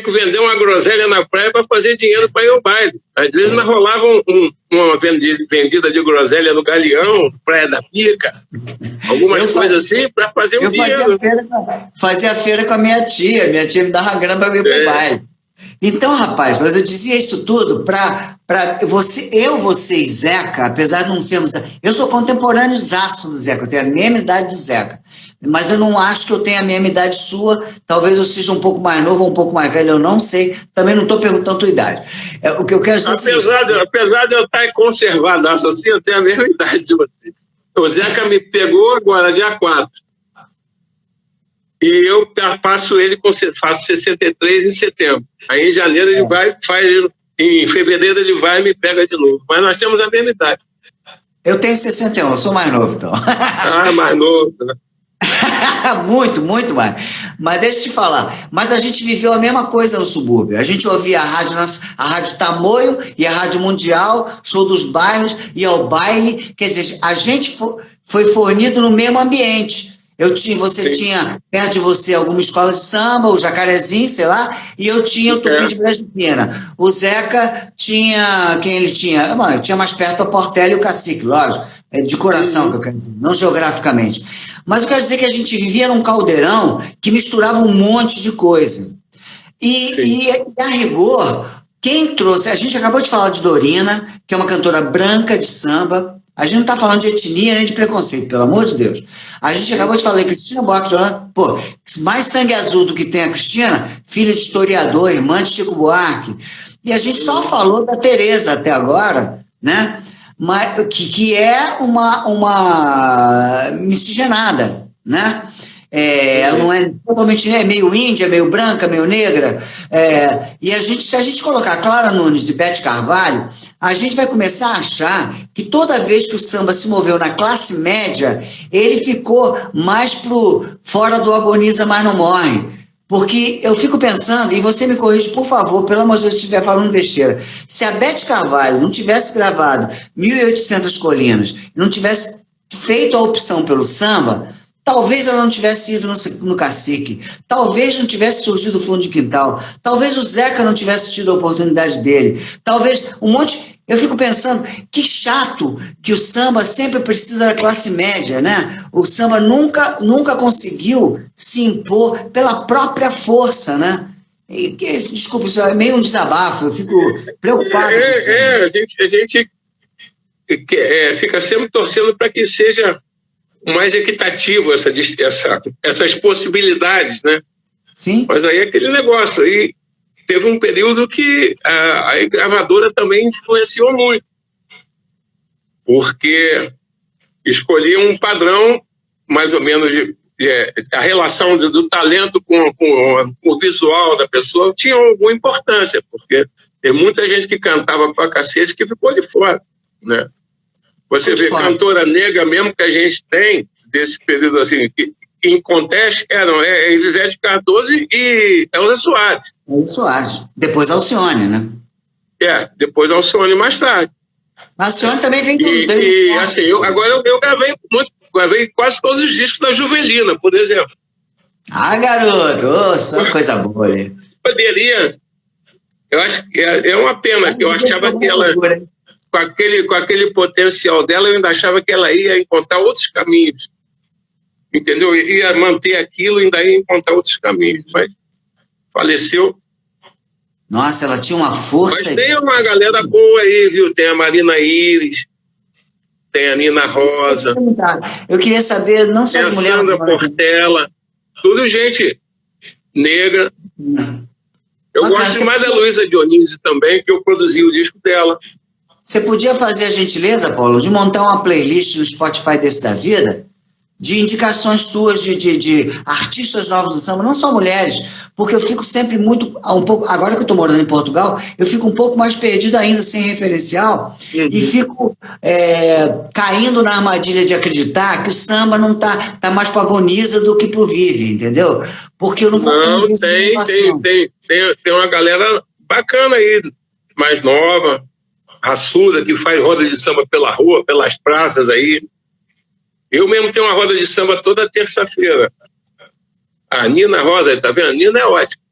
S2: que vender uma groselha na praia para fazer dinheiro para ir ao baile. Às vezes nós rolava uma vendida de groselha no Galeão, Praia da Pica, algumas coisas assim, para fazer um dinheiro.
S1: Fazia feira com a minha tia me dava grana para ir para o baile. Então, rapaz, mas eu dizia isso tudo para você e Zeca, apesar de não sermos... Eu sou contemporâneo-zaço do Zeca, eu tenho a mesma idade do Zeca, mas eu não acho que eu tenha a mesma idade sua, talvez eu seja um pouco mais novo ou um pouco mais velho, eu não sei, também não estou perguntando a tua idade. O que eu quero dizer
S2: apesar de eu estar conservadaço assim, eu tenho a mesma idade de você. O Zeca me pegou agora, dia 4. E eu faço 63 em setembro. Aí em janeiro ele vai, em fevereiro ele vai e me pega de novo. Mas nós temos a mesma idade.
S1: Eu tenho 61, eu sou mais novo, então.
S2: Mais novo.
S1: Muito, muito mais. Mas deixa eu te falar, mas a gente viveu a mesma coisa no subúrbio. A gente ouvia a rádio Tamoio e a Rádio Mundial, show dos bairros, ia ao baile. Quer dizer, a gente foi fornido no mesmo ambiente. Você tinha perto de você alguma escola de samba, o Jacarezinho, sei lá, e eu tinha o Tupi de Braz de Pina. O Zeca tinha... Quem ele tinha? Mano, eu tinha mais perto a Portela e o Cacique, lógico. De coração, que eu quero dizer, não geograficamente. Mas eu quero dizer que a gente vivia num caldeirão que misturava um monte de coisa. E a rigor, quem trouxe... A gente acabou de falar de Dorina, que é uma cantora branca de samba. A gente não está falando de etnia nem de preconceito, pelo amor de Deus. A gente acabou de falar de Cristina Buarque de Holanda. Pô, mais sangue azul do que tem a Cristina, filha de historiador, irmã de Chico Buarque. E a gente só falou da Tereza até agora, né? Mas, que é uma miscigenada, né? Ela não é totalmente, é meio índia, meio branca, meio negra. E se a gente colocar Clara Nunes e Bete Carvalho, a gente vai começar a achar que toda vez que o samba se moveu na classe média, ele ficou mais fora do agoniza, mas não morre. Porque eu fico pensando, e você me corrige, por favor, pelo amor de Deus, se eu estiver falando besteira, se a Bete Carvalho não tivesse gravado 1.800 Colinas, não tivesse feito a opção pelo samba, talvez ela não tivesse ido no Cacique, talvez não tivesse surgido o Fundo de Quintal, talvez o Zeca não tivesse tido a oportunidade dele, talvez um monte... Eu fico pensando, que chato que o samba sempre precisa da classe média, né? O samba nunca conseguiu se impor pela própria força, né? Desculpa, isso é meio um desabafo, eu fico preocupado com isso.
S2: A gente fica sempre torcendo para que seja mais equitativo essas possibilidades, né?
S1: Sim.
S2: Mas aí é aquele negócio, aí teve um período que a gravadora também influenciou muito, porque escolhia um padrão mais ou menos a relação do talento com o visual da pessoa tinha alguma importância, porque tem muita gente que cantava pra cacete que ficou de fora, né? Você vê cantora negra mesmo que a gente tem desse período assim, que em contexto eram Elisete Cardoso e Elza Soares.
S1: Elza Soares. Depois Alcione, né?
S2: Depois Alcione mais tarde.
S1: Mas Alcione também vem
S2: assim, eu gravei quase todos os discos da Juvelina, por exemplo.
S1: Ah, garoto, só coisa boa aí.
S2: Poderia. Eu acho que é uma pena, que eu achava que ela, com aquele potencial dela, eu ainda achava que ela ia encontrar outros caminhos. Entendeu? Ia manter aquilo e ainda ia encontrar outros caminhos. Mas faleceu.
S1: Nossa, ela tinha uma força.
S2: Mas tem uma galera boa aí, viu? Tem a Marina Iris, tem a Nina Rosa.
S1: Eu queria saber, não só de mulher.
S2: Sandra Portela, tudo gente negra. Eu gosto mais da Luísa Dionísio também, que eu produzi o disco dela.
S1: Você podia fazer a gentileza, Paulo, de montar uma playlist no Spotify desse da vida, de indicações tuas de artistas novos do samba, não só mulheres, porque eu fico sempre um pouco, agora que eu estou morando em Portugal, eu fico um pouco mais perdido ainda, sem referencial, e fico caindo na armadilha de acreditar que o samba não tá mais para agoniza do que pro vive, entendeu? Porque eu não
S2: tem uma galera bacana aí, mais nova, raçuda, que faz roda de samba pela rua, pelas praças aí. Eu mesmo tenho uma roda de samba toda terça-feira. A Nina Rosa, tá vendo? A Nina é ótima.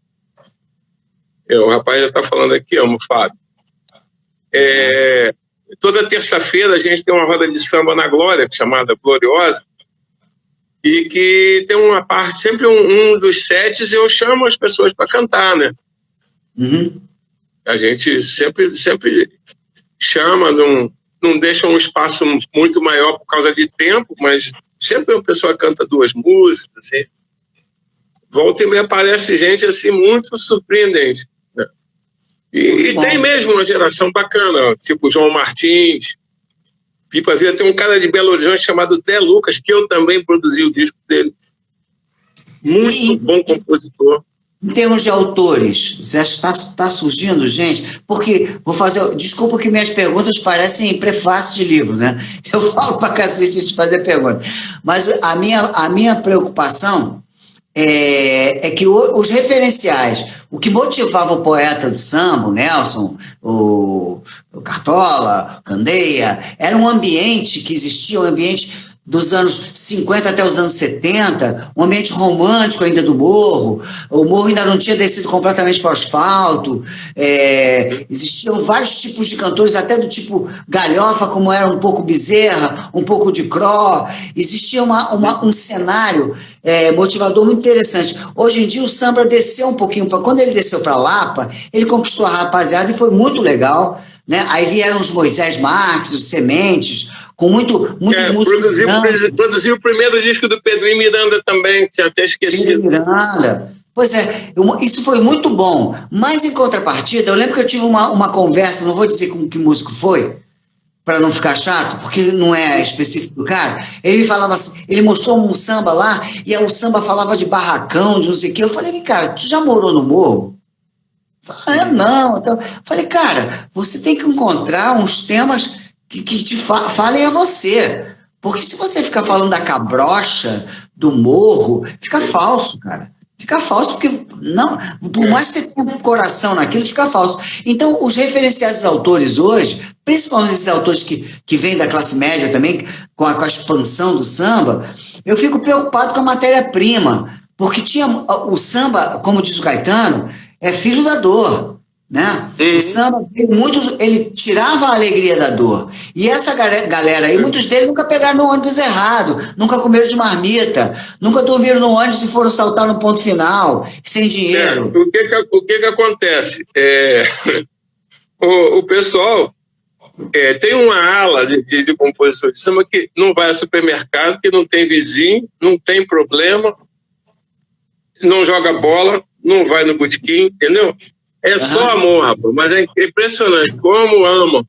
S2: O rapaz já está falando aqui, amo o Fábio. Toda terça-feira a gente tem uma roda de samba na Glória, chamada Gloriosa, e que tem uma parte, sempre um dos sets eu chamo as pessoas para cantar, né?
S1: Uhum.
S2: A gente sempre chama, não deixa um espaço muito maior por causa de tempo, mas sempre uma pessoa canta 2 músicas, assim. Volta e me aparece gente assim muito surpreendente, né? E tem mesmo uma geração bacana, tipo João Martins, Pipa Via, tem um cara de Belo Horizonte chamado Dé Lucas, que eu também produzi o disco dele. Muito bom compositor.
S1: Em termos de autores, você acha que está surgindo gente? Porque, desculpa que minhas perguntas parecem prefácio de livro, né? Eu falo pra cacete de fazer pergunta. Mas a minha preocupação é que os referenciais, o que motivava o poeta do samba, o Nelson, o Cartola, o Candeia, era um ambiente que existia, um ambiente dos anos 50 até os anos 70, um ambiente romântico ainda do morro, o morro ainda não tinha descido completamente para o asfalto, existiam vários tipos de cantores, até do tipo galhofa, como era um pouco Bezerra, um pouco de Cro, existia um cenário motivador muito interessante. Hoje em dia o samba desceu um pouquinho, quando ele desceu para Lapa, ele conquistou a rapaziada e foi muito legal, né? Aí vieram os Moisés Marques, os Sementes, com muitos músicos.
S2: Produziu o primeiro disco do Pedrinho Miranda também, tinha até esquecido.
S1: Pedrinho Miranda. Pois é, isso foi muito bom. Mas em contrapartida, eu lembro que eu tive uma conversa, não vou dizer com que músico foi, para não ficar chato, porque não é específico do cara. Ele me falava assim, ele mostrou um samba lá, e o samba falava de barracão, de não sei o quê. Eu falei, cara, tu já morou no morro? Não. Então, falei, cara, você tem que encontrar uns temas que te falem a você. Porque se você ficar falando da cabrocha, do morro, fica falso, cara. Fica falso, porque não, por mais que você tenha coração naquilo, fica falso. Então, os referenciais dos autores hoje, principalmente esses autores que vêm da classe média também, com a expansão do samba, eu fico preocupado com a matéria-prima. Porque tinha o samba, como diz o Caetano, é filho da dor. né? O samba, ele tirava a alegria da dor. E essa galera aí, muitos deles nunca pegaram no ônibus errado, nunca comeram de marmita, nunca dormiram no ônibus e foram saltar no ponto final, sem dinheiro.
S2: O que acontece? O pessoal tem uma ala de composição de samba que não vai ao supermercado, que não tem vizinho, não tem problema, não joga bola, não vai no botequim, entendeu? Só amor, rapaz, mas é impressionante como amam,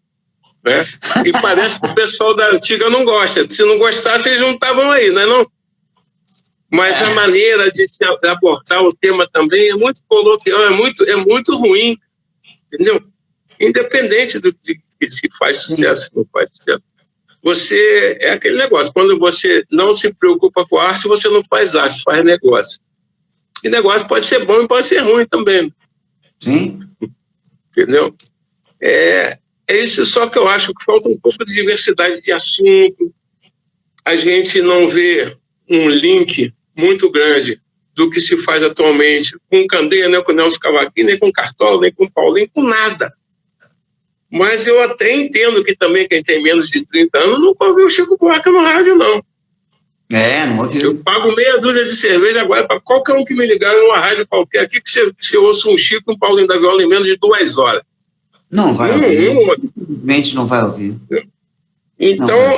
S2: né? E parece que o pessoal da antiga não gosta. Se não gostasse, eles não estavam aí, não é não? Mas a maneira de se abordar o tema também é muito coloquial, é muito ruim, entendeu? Independente do que se faz sucesso, se não faz sucesso. É aquele negócio, quando você não se preocupa com a arte, você não faz arte, faz negócio. E negócio pode ser bom e pode ser ruim também.
S1: Sim.
S2: Entendeu? É isso, só que eu acho que falta um pouco de diversidade de assunto. A gente não vê um link muito grande do que se faz atualmente com Candeia, nem com Nelson Cavaquinho, nem com Cartola, nem com Paulinho, com nada. Mas eu até entendo que também quem tem menos de 30 anos nunca ouviu o Chico Buarque no rádio, não.
S1: Não ouviu.
S2: Eu pago meia dúzia de cerveja agora para qualquer um que me ligar numa rádio qualquer aqui, que você ouça um Chico e um Paulinho da Viola em menos de 2 horas.
S1: Não vai ouvir. Simplesmente não vai ouvir.
S2: Então,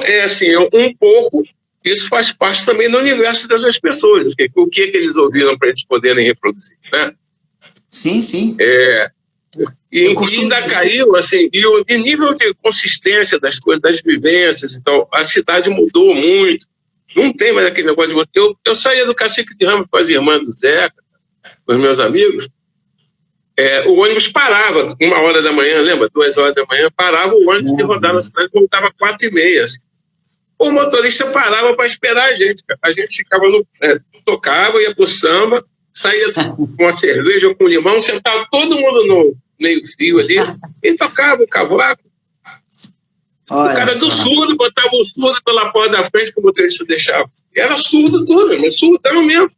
S2: um pouco, isso faz parte também do universo dessas pessoas. O que eles ouviram para eles poderem reproduzir, né?
S1: Sim, sim.
S2: E ainda caiu, assim, e o nível de consistência das coisas, das vivências e tal, a cidade mudou muito. Não tem mais aquele negócio de... Eu saía do Cacique de Ramos com as irmãs do Zeca, com os meus amigos, o ônibus parava 1h da manhã, lembra? 2h da manhã, parava o ônibus que rodava na cidade, voltava 4h30. Assim. O motorista parava para esperar a gente. A gente ficava tocava, ia pro samba, saía com uma cerveja ou com limão, sentava todo mundo no meio-fio ali e tocava o cavaco.
S1: Olha
S2: o cara
S1: só.
S2: do surdo botava o surdo pela porta da frente que o motorista deixava. Era surdo tudo, mas surdão mesmo.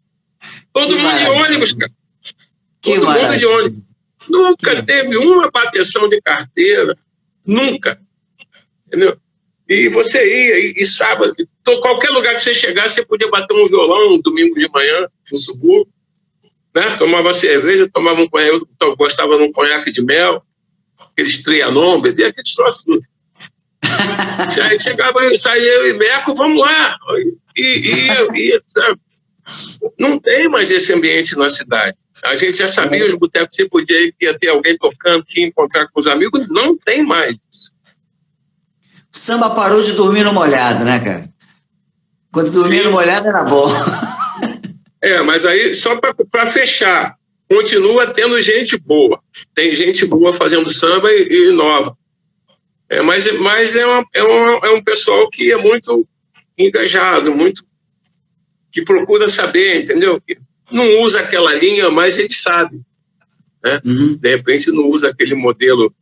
S2: Todo mundo de ônibus, cara. Todo mundo de ônibus. Nunca teve uma bateção de carteira. Nunca. Entendeu? E você ia, e sábado, qualquer lugar que você chegasse, você podia bater um violão um domingo de manhã, no subúrbio, né? Tomava cerveja, tomava um conhaque, gostava de um conhaque de mel, aqueles Trianon, bebia aqueles troços tudo. Aí chegava, saía eu e Beco, vamos lá. E sabe? Não tem mais esse ambiente na cidade. A gente já sabia os botecos que você podia ir, que ia ter alguém tocando, que ia encontrar com os amigos. Não tem mais isso.
S1: O samba parou de dormir no molhado, né, cara? Quando dormia no molhado era bom.
S2: Mas aí, só para fechar, continua tendo gente boa. Tem gente boa fazendo samba e nova. Mas é um pessoal que é muito engajado, muito que procura saber, entendeu? Que não usa aquela linha, mas ele sabe. Né?
S1: Uhum.
S2: De repente não usa aquele modelo,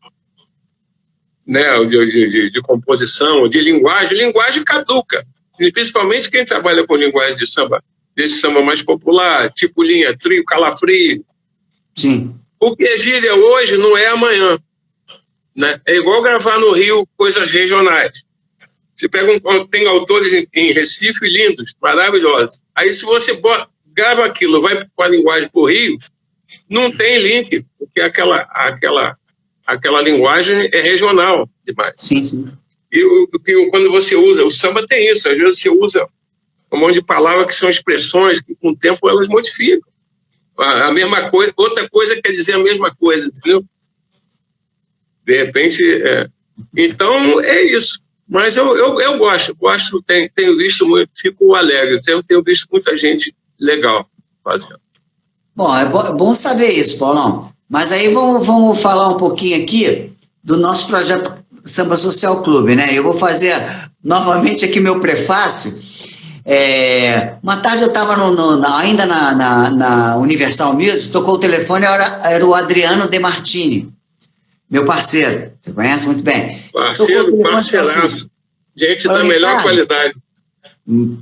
S2: né, de composição, de linguagem caduca. E principalmente quem trabalha com linguagem de samba, desse samba mais popular, tipo linha, trio, calafrio.
S1: Sim.
S2: O que é gíria hoje não é amanhã. Né? É igual gravar no Rio coisas regionais. Você pega tem autores em Recife lindos, maravilhosos. Aí se você grava aquilo, vai com a linguagem para o Rio, não tem link, porque aquela linguagem é regional demais.
S1: Sim, sim.
S2: E quando você usa, o samba tem isso, às vezes você usa um monte de palavras que são expressões que com o tempo elas modificam. A mesma coisa, outra coisa quer dizer a mesma coisa, entendeu? De repente, então é isso. Mas eu gosto, tenho visto muito, fico alegre, tenho visto muita gente legal fazendo.
S1: Bom, é bom saber isso, Paulão. Mas aí vamos falar um pouquinho aqui do nosso projeto Samba Social Clube, né? Eu vou fazer novamente aqui meu prefácio. Uma tarde eu estava ainda na Universal Music, tocou o telefone, era o Adriano De Martini, meu parceiro, você conhece muito bem.
S2: Parceiraço, gente da melhor qualidade.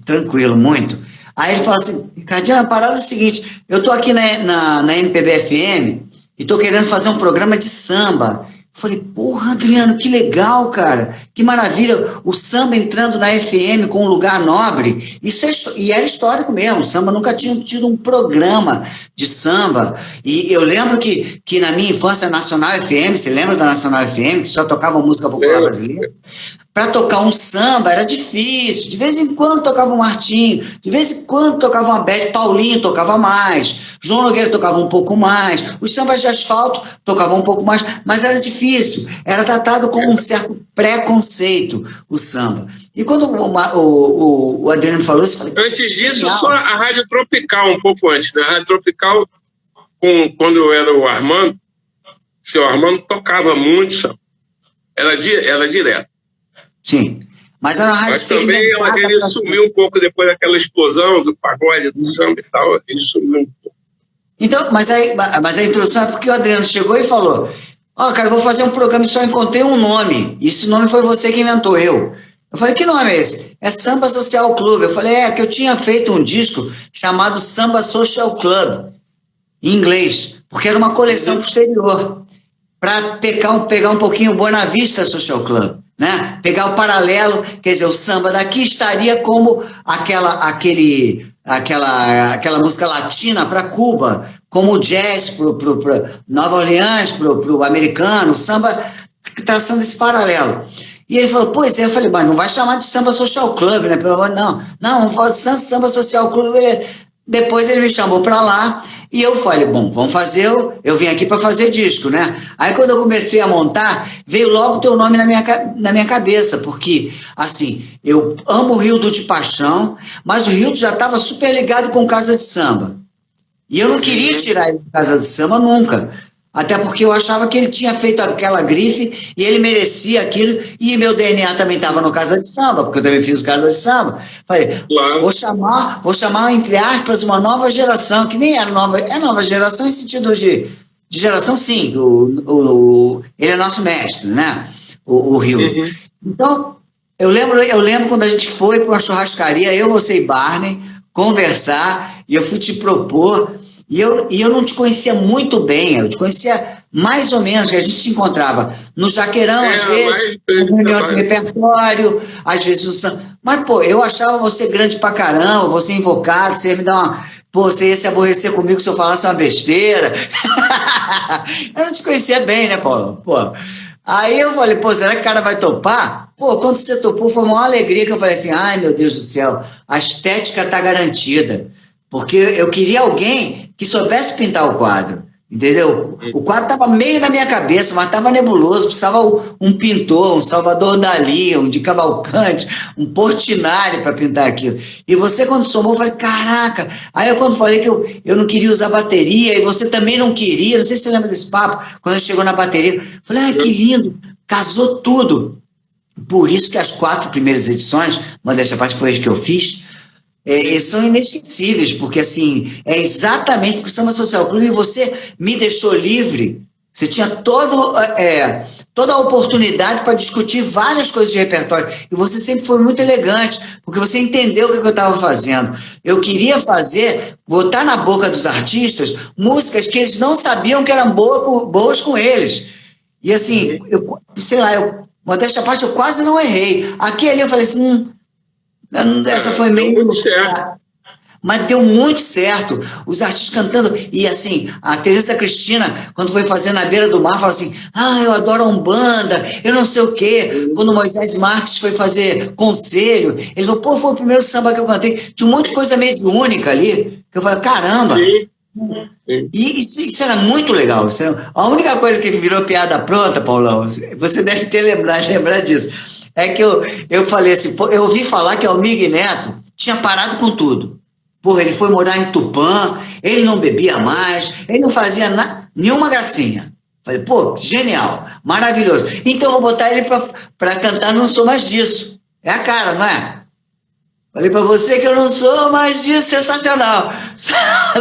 S1: Tranquilo, muito. Aí ele falou assim, Ricardinho, a parada é a seguinte, eu tô aqui na MPB FM e tô querendo fazer um programa de samba. Falei, porra, Adriano, que legal, cara, que maravilha, o samba entrando na FM com um lugar nobre, e era histórico mesmo, o samba nunca tinha tido um programa de samba, e eu lembro que na minha infância, Nacional FM, você lembra da Nacional FM, que só tocava música popular brasileira? Para tocar um samba era difícil, de vez em quando tocava um Martinho, de vez em quando tocava uma Beth, Paulinho tocava mais, João Nogueira tocava um pouco mais, os sambas de asfalto tocavam um pouco mais, mas era difícil, era tratado com um certo preconceito o samba. E quando o Adriano falou isso, eu falei...
S2: Antes disso, só a Rádio Tropical, um pouco antes, né? A Rádio Tropical, quando eu era o Armando, o seu Armando tocava muito samba, era direto.
S1: Sim, mas era uma rádio.
S2: Mas também ele sumiu um pouco depois daquela explosão do pagode, do samba e tal, ele sumiu um pouco.
S1: Então, mas a introdução é porque o Adriano chegou e falou, cara, eu vou fazer um programa e só encontrei um nome, e esse nome foi você que inventou, eu falei, que nome é esse? É Samba Social Club. Eu falei, que eu tinha feito um disco chamado Samba Social Club, em inglês, porque era uma coleção posterior, para pegar um pouquinho o Buena Vista Social Club, né? Pegar o paralelo, quer dizer, o samba daqui estaria como aquela música latina para Cuba, como o jazz para Nova Orleans, para o americano, o samba traçando esse paralelo. E ele falou, pois é, eu falei, mas não vai chamar de Samba Social Club, né? Pelo amor, não, vamos fazer Samba Social Club. Depois ele me chamou para lá e eu falei, bom, vamos fazer, eu vim aqui para fazer disco, né? Aí quando eu comecei a montar, veio logo o teu nome na minha cabeça, porque, assim, eu amo o Hildo de paixão, mas o Hildo já estava super ligado com Casa de Samba. E eu não queria tirar ele de Casa de Samba nunca. Até porque eu achava que ele tinha feito aquela grife e ele merecia aquilo, e meu DNA também estava no Casa de Samba, porque eu também fiz Casa de Samba. Falei, claro. vou chamar, entre aspas, uma nova geração, que nem é nova geração em sentido de geração, sim, ele é nosso mestre, né? O Rio. Uhum. Então, eu lembro quando a gente foi para uma churrascaria, você e Barney, conversar, e eu fui te propor. E eu não te conhecia muito bem, eu te conhecia mais ou menos, que a gente se encontrava no Jaqueirão, às vezes, nas reuniões de repertório, às vezes no samba. Mas, pô, eu achava você grande pra caramba, você invocado, você ia me dar uma... Pô, você ia se aborrecer comigo se eu falasse uma besteira. Eu não te conhecia bem, né, Paulo? Pô. Aí eu falei, pô, será que o cara vai topar? Pô, quando você topou, foi uma alegria que eu falei assim, ai, meu Deus do céu, a estética tá garantida. Porque eu queria alguém que soubesse pintar o quadro, entendeu? O quadro estava meio na minha cabeça, mas estava nebuloso, precisava um pintor, um Salvador Dalí, um de Cavalcante, um Portinari para pintar aquilo. E você, quando somou, eu falei, caraca! Aí eu, quando falei que eu não queria usar bateria, e você também não queria, não sei se você lembra desse papo, quando a gente chegou na bateria, eu falei, ai, que lindo, casou tudo. Por isso que as 4 primeiras edições, uma dessas partes foi as que eu fiz, são inesquecíveis, porque assim, é exatamente porque o Samba Social Club, e você me deixou livre, você tinha toda a oportunidade para discutir várias coisas de repertório, e você sempre foi muito elegante, porque você entendeu o que eu estava fazendo. Eu queria botar na boca dos artistas músicas que eles não sabiam que eram boas com eles, e assim, modéstia à parte, eu quase não errei. Aqui e ali eu falei assim, essa foi meio...
S2: Deu muito certo.
S1: Mas deu muito certo. Os artistas cantando. E assim, a Teresa Cristina, quando foi fazer Na Beira do Mar, falou assim, eu adoro a Umbanda, eu não sei o quê. Quando o Moisés Marques foi fazer Conselho, ele falou, pô, foi o primeiro samba que eu cantei. Tinha um monte de coisa mediúnica ali, que eu falei, caramba. Sim. E isso era muito legal. A única coisa que virou piada pronta, Paulão, você deve ter lembrar disso, é que eu falei assim, pô, eu ouvi falar que o Almir Neto tinha parado com tudo. Porra, ele foi morar em Tupã, ele não bebia mais, ele não fazia nenhuma gracinha. Falei, pô, genial, maravilhoso. Então eu vou botar ele pra cantar Não Sou Mais Disso. É a cara, não é? Falei pra você que eu não sou mais disso, sensacional.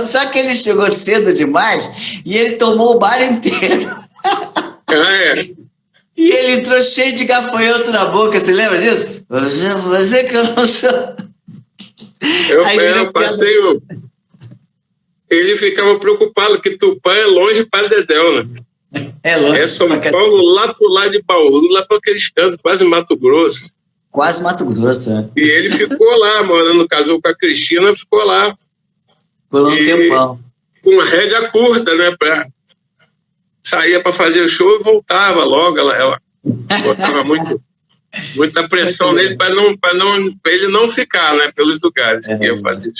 S1: Só que ele chegou cedo demais e ele tomou o bar inteiro. E ele entrou cheio de gafanhoto na boca, você lembra disso? Você que eu não sou...
S2: Eu passei ele ficava preocupado que Tupã é longe para Dedéu, né?
S1: É longe.
S2: É São Paulo, lá pro lado de Bauru, lá para aqueles cantos, quase Mato Grosso.
S1: Quase Mato Grosso, é.
S2: E ele ficou lá, morando, casou com a Cristina, ficou lá.
S1: Por um tempão.
S2: Com uma rédea curta, né? Saía para fazer o show e voltava logo. Ela botava muita pressão nele para ele não ficar, né? Pelos lugares que ia fazer.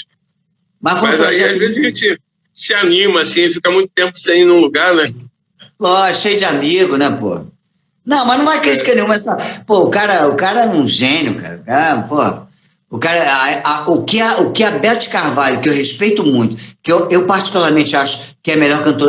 S2: Mas aí, às vezes, a gente se anima, assim, fica muito tempo sem ir num lugar, né?
S1: Lógico, cheio de amigo, né, pô? Não, mas não é crítica nenhuma. Pô, o cara é um gênio, cara. O que a Beth Carvalho, que eu respeito muito, que eu particularmente acho que é a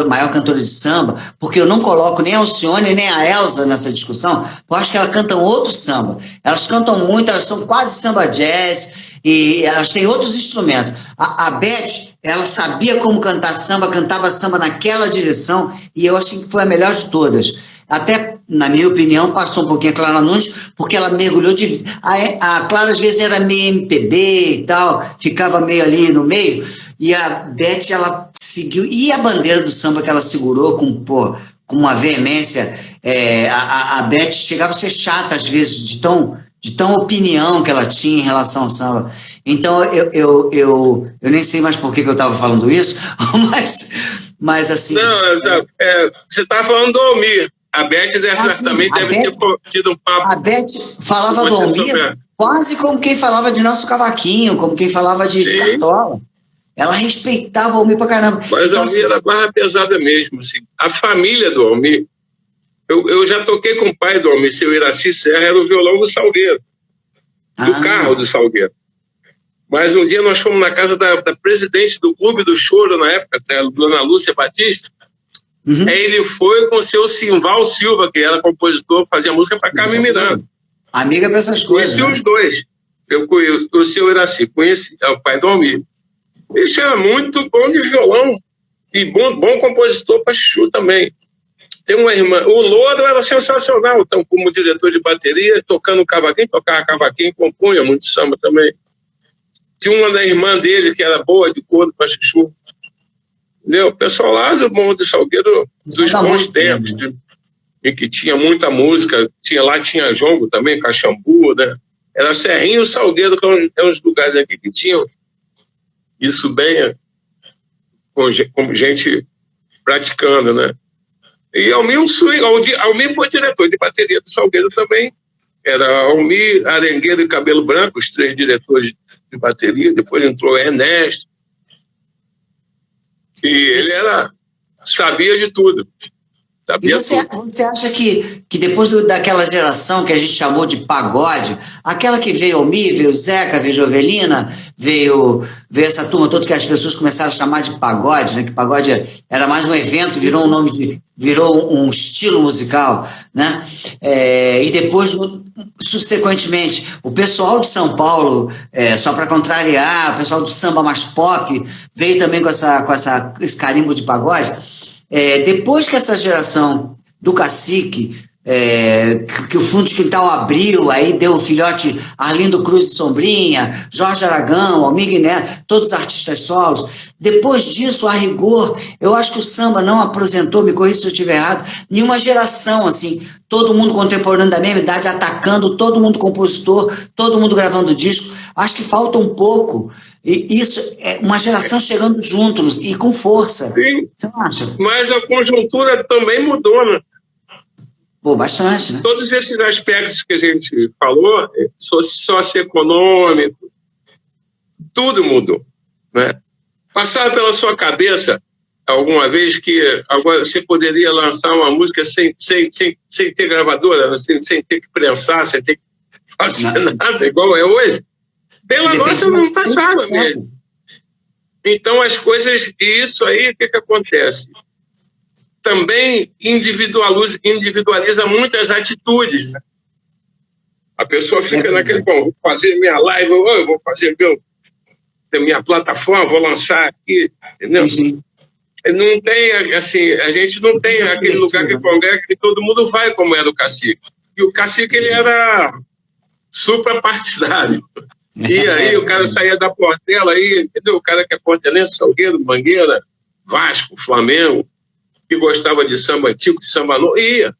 S1: maior cantora de samba, porque eu não coloco nem a Alcione nem a Elza nessa discussão, porque eu acho que elas cantam outro samba. Elas cantam muito, elas são quase samba jazz, e elas têm outros instrumentos. A Beth, ela sabia como cantar samba, cantava samba naquela direção, e eu achei que foi a melhor de todas. Até, na minha opinião, passou um pouquinho a Clara Nunes, porque ela mergulhou de... A Clara, às vezes, era meio MPB e tal, ficava meio ali no meio, e a Beth, ela seguiu... E a bandeira do samba que ela segurou com uma veemência, a Beth chegava a ser chata, às vezes, de tão opinião que ela tinha em relação ao samba. Então, eu nem sei mais por que eu estava falando isso, mas assim...
S2: Não, você estava falando do Almir. A Beth também deve ter tido um papo.
S1: A Beth falava do Almir quase como quem falava de Nelson Cavaquinho, como quem falava de Cartola. Ela respeitava o Almir pra caramba.
S2: Mas o Almir era barra pesada mesmo. Assim. A família do Almir, eu já toquei com o pai do Almir, seu Iraci Serra, era o violão do Salgueiro, do carro do Salgueiro. Mas um dia nós fomos na casa da presidente do Clube do Choro, na época, a dona Lúcia Batista. Aí ele foi com o seu Simval Silva, que era compositor, fazia música para Carmen Miranda.
S1: Amiga para essas coisas.
S2: Conheci os dois. Eu conheço o seu Iraci, conheci o pai do Almir. Ele era muito bom de violão e bom compositor para chuchu também. Tem uma irmã, o Louro era sensacional, então, como diretor de bateria, tocava cavaquinho, compunha muito samba também. Tinha uma da irmã dele que era boa de couro para chuchu. Entendeu? O pessoal lá do Morro do Salgueiro, dos bons tempos, em que tinha muita música, tinha jongo também, Caxambu, né? Era Serrinho e Salgueiro, que eram os lugares aqui que tinham isso bem, com gente praticando, né? E Almir foi diretor de bateria do Salgueiro também. Era Almir, Arengueiro e Cabelo Branco, os 3 diretores de bateria. Depois entrou Ernesto. E ele sabia de tudo.
S1: E você acha que depois daquela geração que a gente chamou de pagode, aquela que veio Almir, veio Zeca, veio Jovelina, veio essa turma toda que as pessoas começaram a chamar de pagode, né? Que pagode era mais um evento, virou um estilo musical, né? E depois, subsequentemente, o pessoal de São Paulo, só para contrariar, o pessoal do samba mais pop, veio também com esse carimbo de pagode. Depois que essa geração do Cacique, que o Fundo de Quintal abriu, aí deu o filhote Arlindo Cruz e Sombrinha, Jorge Aragão, Almir Neto, todos os artistas solos. Depois disso, a rigor, eu acho que o samba não apresentou, me corrija se eu estiver errado, nenhuma geração, assim, todo mundo contemporâneo da mesma idade, atacando, todo mundo compositor, todo mundo gravando disco. Acho que falta um pouco. E isso é uma geração chegando juntos e com força.
S2: Sim.
S1: Você não acha?
S2: Mas a conjuntura também mudou, né?
S1: Pô, bastante, né?
S2: Todos esses aspectos que a gente falou, socioeconômico, tudo mudou, né? Passava pela sua cabeça alguma vez que agora você poderia lançar uma música sem ter gravadora, sem ter que prensar, sem ter que fazer nada, igual é hoje? Pela nossa não passava mesmo. Então as coisas, e isso aí, o que acontece? Também individualiza muitas atitudes, né? A pessoa fica naquele, bom, vou fazer minha live, eu vou fazer minha plataforma, vou lançar aqui, entendeu?
S1: Sim.
S2: Não tem, assim, a gente não tem aquele lugar que congrega que todo mundo vai, como era o Cacique. E o Cacique, ele era suprapartidário. E aí o cara saía da Portela, aí, entendeu? O cara que é portelense, Salgueiro, Mangueira, Vasco, Flamengo, que gostava de samba antigo, de samba novo, ia.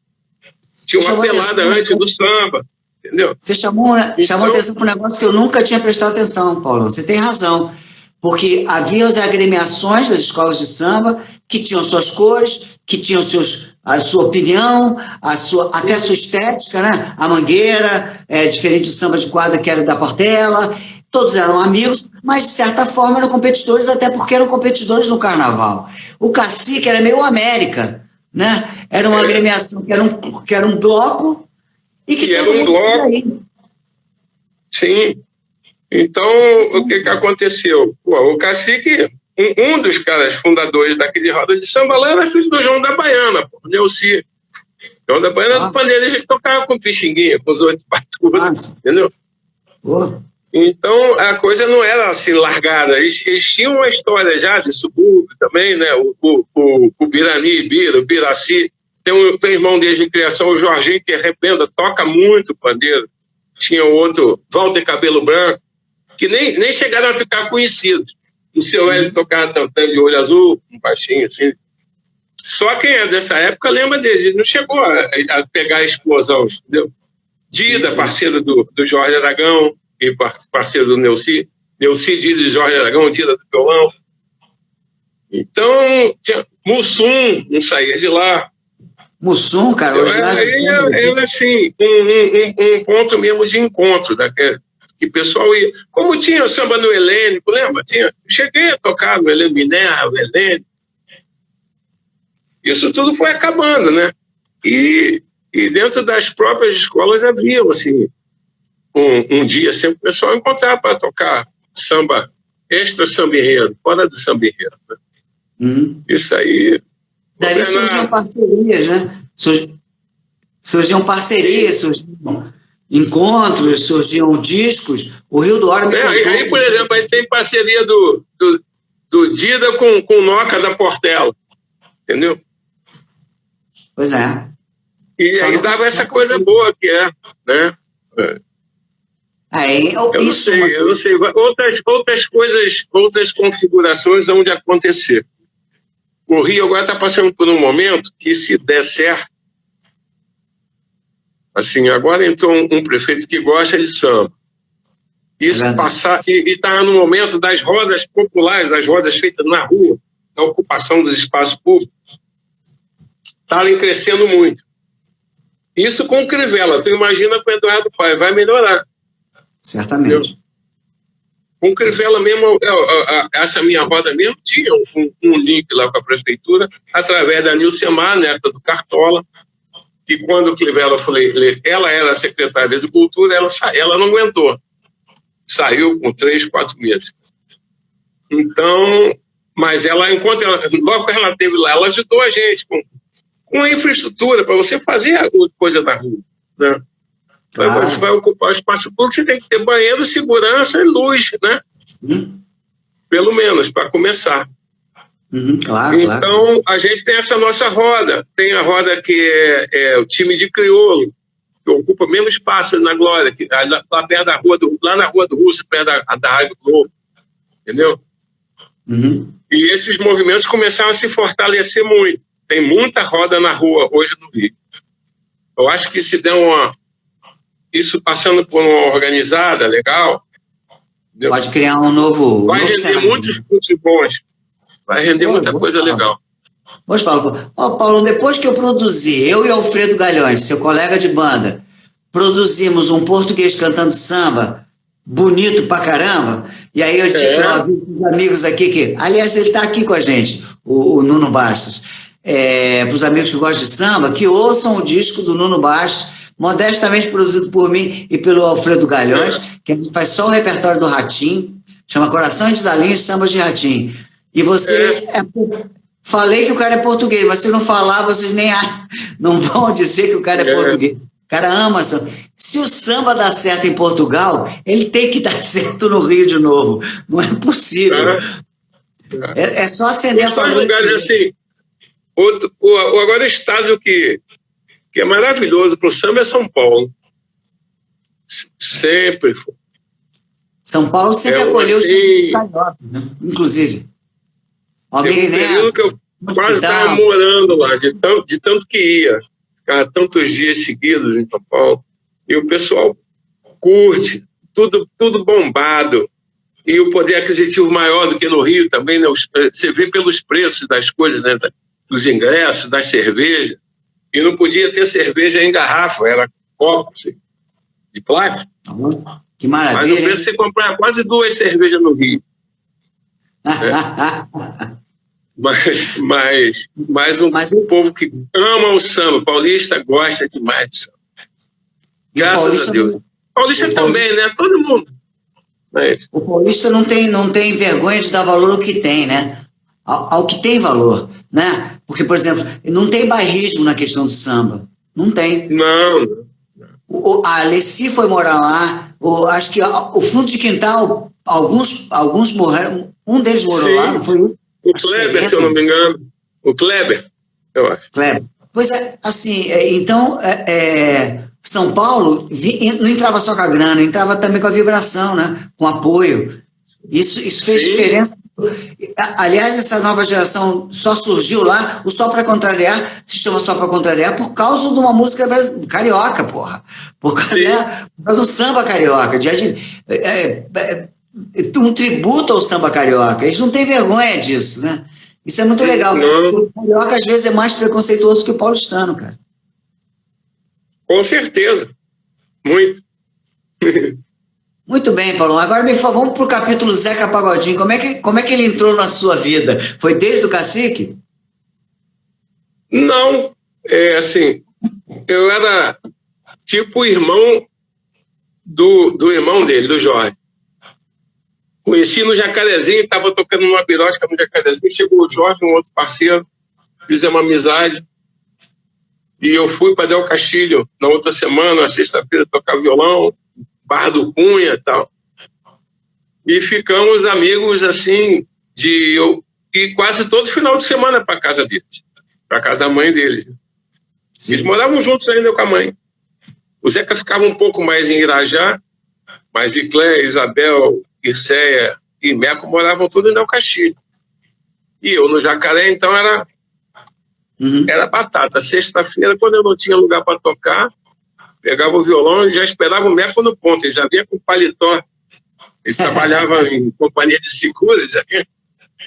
S2: Tinha uma pelada antes do samba, entendeu?
S1: Você chamou atenção para um negócio que eu nunca tinha prestado atenção, Paulo. Você tem razão. Porque havia as agremiações das escolas de samba que tinham suas cores, que tinham a sua opinião, até a sua estética, né? A Mangueira, diferente do samba de quadra que era da Portela. Todos eram amigos, mas de certa forma eram competidores, até porque eram competidores no carnaval. O Cacique era meio América, né? Era uma agremiação que era um bloco e que
S2: era um bloco. Sim. Então, o que aconteceu? O Cacique, um dos caras fundadores daquele roda de samba lá era filho do João da Baiana, o Neuci. João da Baiana do pandeirista que tocava com Pixinguinha, com os outros patudos, entendeu? Então, a coisa não era assim largada. Eles tinham uma história já de subúrbio também, né? O Birani, o Biraci. Tem um irmão deles de criação, o Jorginho, que arrebenta, toca muito pandeiro. Tinha o outro, Walter Cabelo Branco, que nem chegaram a ficar conhecidos. O seu Hélio tocava tantando de olho azul, um baixinho assim. Só quem é dessa época lembra dele. Não chegou a pegar a explosão, entendeu? Dida, parceiro do Jorge Aragão, e parceiro do Neuci. Neuci, Dida e Jorge Aragão, Dida do violão. Então, tinha Mussum, não saía de lá.
S1: Mussum, cara,
S2: era assim, um ponto mesmo de encontro que o pessoal ia. Como tinha o samba no Helênico, lembra? Cheguei a tocar no Helênico, Minerva, Helênico. Isso tudo foi acabando, né? E dentro das próprias escolas havia, assim, um dia sempre o pessoal encontrava para tocar samba, extra samba enredo, fora do samba enredo. Né? Isso aí.
S1: Daí surgiam parcerias, né? Surgiam parcerias, surgiam encontros, surgiam discos. O Rio do Oro me contou.
S2: Aí, por exemplo, aí tem parceria do Dida com o Noca da Portela. Entendeu?
S1: Pois é.
S2: E aí dava essa coisa boa que né? Eu não sei. Outras coisas, outras configurações onde acontecer. O Rio agora está passando por um momento que, se der certo, assim, agora entrou um prefeito que gosta de samba. Isso passar, e está no momento das rodas populares, das rodas feitas na rua, da ocupação dos espaços públicos, está crescendo muito. Isso com o Crivella. Tu imagina com o Eduardo Paes, vai melhorar.
S1: Certamente.
S2: Entendeu? Com o Crivella mesmo, essa minha roda mesmo tinha um link lá com a prefeitura, através da Nilcemar, neta do Cartola, que quando o Crivella ela era a secretária de Cultura, ela não aguentou. Saiu com 3, 4 meses. Então, mas logo que ela esteve lá, ela ajudou a gente com a infraestrutura para você fazer a coisa na rua, né? Claro. Você vai ocupar o espaço público, você tem que ter banheiro, segurança e luz, né? Pelo menos, para começar.
S1: Claro,
S2: então, a gente tem essa nossa roda. Tem a roda que é o time de crioulo, que ocupa menos espaço na Glória, lá perto da rua lá na Rua do Russo, perto da Rádio Globo. Entendeu? E esses movimentos começaram a se fortalecer muito. Tem muita roda na rua hoje no Rio. Eu acho que se der isso passando por uma organizada legal, entendeu?
S1: Pode criar um novo.
S2: Vai render muitos frutos bons. Vai render muita coisa legal.
S1: Pois falo, Paulo, depois que eu produzi, eu e Alfredo Galhões, seu colega de banda, produzimos um português cantando samba, bonito pra caramba, e aí eu aviso os amigos aqui que, aliás, ele está aqui com a gente, o Nuno Bastos, para os amigos que gostam de samba, que ouçam o disco do Nuno Bastos, modestamente produzido por mim e pelo Alfredo Galhões, que a gente faz só o repertório do Ratinho, chama Coração de Zalinho e Sambas de Ratinho. E você falei que o cara é português, mas se eu não falar, vocês nem não vão dizer que o cara é português. O cara ama samba. Se o samba dá certo em Portugal, ele tem que dar certo no Rio de novo. Não é possível. É só acender a favor.
S2: Lugares assim. Agora o estado que é maravilhoso para o samba é São Paulo. Sempre foi.
S1: São Paulo sempre acolheu os cariocas, né? Inclusive.
S2: Teve um período que eu quase estava morando lá, de tanto que ia. Ficava tantos dias seguidos em São Paulo. E o pessoal curte, tudo bombado. E o poder aquisitivo maior do que no Rio também, né? Você vê pelos preços das coisas, né? Dos ingressos, das cervejas. E não podia ter cerveja em garrafa, era copo, assim, de plástico.
S1: Que maravilha.
S2: Mas no preço você comprar quase 2 cervejas no Rio. Mas um povo que ama o samba, paulista gosta demais de samba. Graças a Deus. Paulista também, né? Todo mundo. Mas...
S1: O paulista não tem vergonha de dar valor ao que tem, né? Ao que tem valor, né? Porque, por exemplo, não tem bairrismo na questão do samba. Não tem.
S2: Não.
S1: A Alessi foi morar lá. Acho que o fundo de quintal, alguns morreram. Um deles morou
S2: Sim.
S1: lá, não foi?
S2: O Kleber, se eu não me engano. O Kleber, eu acho.
S1: Kleber. Pois é, assim, então, São Paulo não entrava só com a grana, entrava também com a vibração, né? Com apoio. Isso fez diferença. Aliás, essa nova geração só surgiu lá, o Só Pra Contrariar, se chama Só Pra Contrariar, por causa de uma música carioca, porra. Por causa do samba carioca, um tributo ao samba carioca. Eles não têm vergonha disso, né? Isso é muito legal. O carioca, às vezes, é mais preconceituoso que o paulistano, cara.
S2: Com certeza. Muito.
S1: Muito bem, Paulão. Agora vamos para o capítulo Zeca Pagodinho. Como é que ele entrou na sua vida? Foi desde o Cacique?
S2: Não. Assim, eu era tipo irmão do irmão dele, do Jorge. Conheci no Jacarezinho, estava tocando numa birosca no Jacarezinho, chegou o Jorge, um outro parceiro, fizemos uma amizade, e eu fui para Del Castilho na outra semana, na sexta-feira, tocar violão, Barra do Cunha e tal. E ficamos amigos, assim, e quase todo final de semana para casa deles, para casa da mãe deles. Eles moravam juntos ainda com a mãe. O Zeca ficava um pouco mais em Irajá, mas Iclé, Isabel, Ircéia e Meco moravam todos em Del Castilho. E eu no Jacaré, então era batata. Sexta-feira, quando eu não tinha lugar para tocar, pegava o violão e já esperava o Meco no ponto. Ele já vinha com paletó. Ele trabalhava em companhia de seguro, já tinha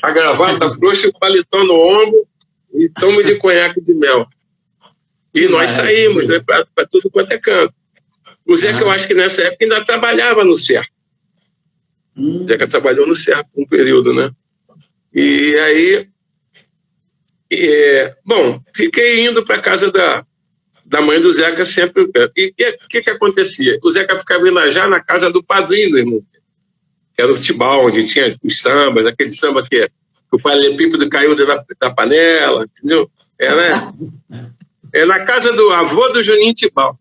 S2: a gravata frouxa e o paletó no ombro e toma de conhaque de mel. E nós saímos, né, para tudo quanto é canto. O Zeca, eu acho que nessa época ainda trabalhava no Cerco. O Zeca trabalhou no Cerco um período, né? E aí, bom, fiquei indo para casa da mãe do Zeca sempre. E o que acontecia? O Zeca ficava indo já na casa do padrinho do irmão, que era o futebol, onde tinha os sambas, aquele samba que o paralelepípedo caiu da panela, entendeu? Na casa do avô do Juninho Tibau.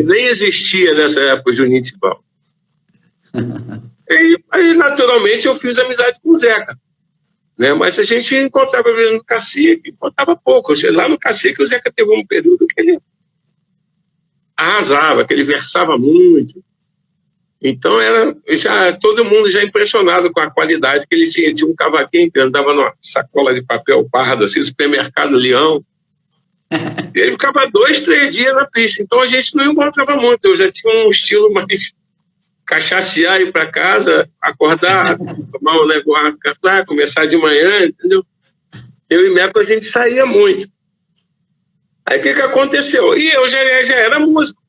S2: Nem existia nessa época o Juninho Tibau. Aí, naturalmente, eu fiz amizade com o Zeca. Né? Mas a gente encontrava, às vezes, no Cacique, encontrava pouco. Lá no Cacique, o Zeca teve um período que ele arrasava, que ele versava muito. Então, todo mundo já impressionado com a qualidade que ele tinha. Tinha um cavaquinho que andava numa sacola de papel pardo, assim, supermercado Leão. E ele ficava 2, 3 dias na pista. Então, a gente não encontrava muito. Eu já tinha um estilo mais cachacear, ir para casa, acordar, tomar um negócio, começar de manhã, entendeu? Eu e Meco, a gente saía muito. Aí o que aconteceu? E eu já era músico.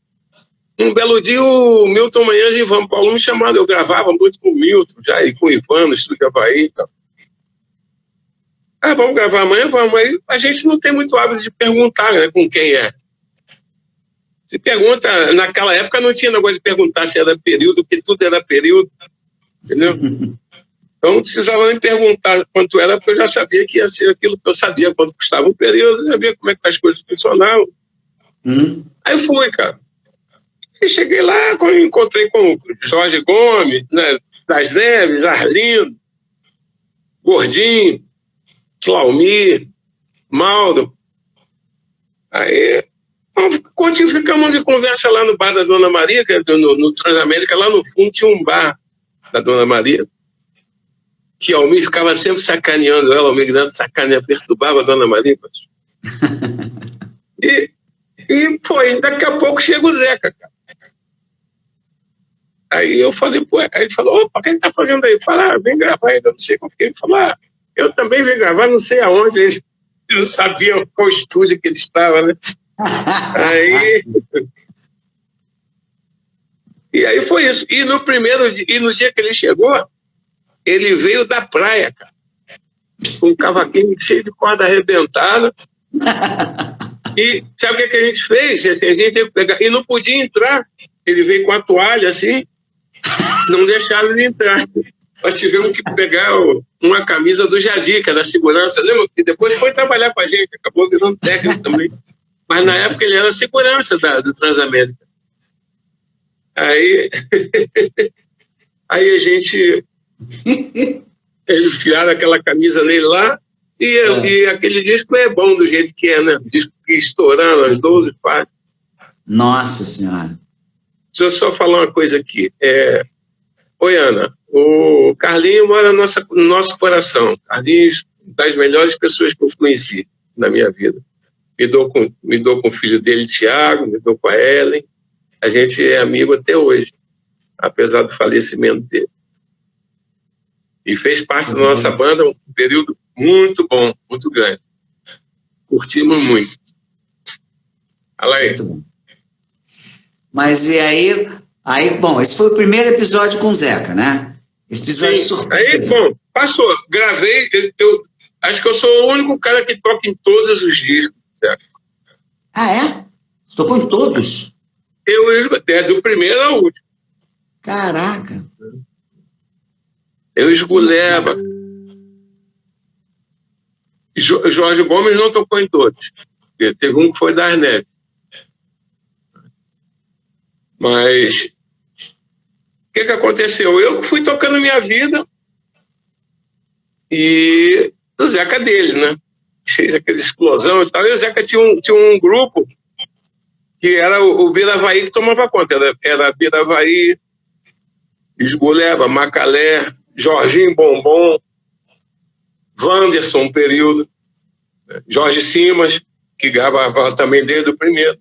S2: Um belo dia, o Milton Manhãs e Ivan Paulo me chamaram. Eu gravava muito com o Milton, já, e com o Ivan, no Estúdio Havaí e tal. Vamos gravar amanhã? Vamos. Aí a gente não tem muito hábito de perguntar, né, com quem é. Se pergunta, naquela época não tinha negócio de perguntar se era período, porque tudo era período, entendeu? Então não precisava nem perguntar quanto era, porque eu já sabia que ia ser aquilo que eu sabia, quanto custava um período, eu sabia como é que as coisas funcionavam. Aí eu fui, cara. E cheguei lá, encontrei com o Jorge Gomes, né, Das Neves, Arlindo, Gordinho, Claumir, Mauro. Aí ficamos em conversa lá no bar da Dona Maria, que é no Transamérica, lá no fundo tinha um bar da Dona Maria. que Almir ficava sempre sacaneando ela, Almir Neto sacaneava, perturbava a Dona Maria. E foi, daqui a pouco chega o Zeca, cara. Aí eu falei, pô, aí ele falou, opa, o que ele tá fazendo aí? Fala, vem gravar aí, eu não sei como que ele falou, eu também vim gravar, não sei aonde, ele não sabia qual estúdio que ele estava, né? E aí foi isso. E no dia que ele chegou, ele veio da praia, cara, com um cavaquinho cheio de corda arrebentada. E sabe o que a gente fez? Assim, a gente teve que pegar, e não podia entrar. Ele veio com a toalha assim, não deixaram ele entrar. Nós tivemos que pegar uma camisa do Jadir, que é da segurança, lembra? Que depois foi trabalhar com a gente, acabou virando técnico também. Mas na época ele era segurança do Transamérica. Aí a gente eles enfiaram aquela camisa nele lá e aquele disco é bom do jeito que é, né? Disco que estourando as 12 partes.
S1: Nossa Senhora.
S2: Deixa eu só falar uma coisa aqui. Oi, Ana, o Carlinho mora no nosso coração. Carlinhos, das melhores pessoas que eu conheci na minha vida. Me dou com o filho dele, Tiago, me dou com a Ellen. A gente é amigo até hoje, apesar do falecimento dele. E fez parte da nossa banda um período muito bom, muito grande. Curtimos muito. Fala aí. Muito bom.
S1: Mas e aí, bom, esse foi o primeiro episódio com o Zeca, né? Esse episódio surpresa.
S2: Aí, bom, passou. Gravei, eu acho que eu sou o único cara que toca em todos os discos, Zeca.
S1: Ah, é? Você tocou em todos?
S2: Do primeiro ao último.
S1: Caraca.
S2: Eu esguleba. Jorge Gomes não tocou em todos. Teve um que foi da Arneve. Mas o que aconteceu? Eu fui tocando minha vida e o Zeca dele, né? Fez aquela explosão e tal. E o Zeca tinha um grupo que era o Biravaí que tomava conta. Era Biravaí, Esguleba, Macalé, Jorginho Bombom, Wanderson, um período, Jorge Simas, que gravava também desde o primeiro.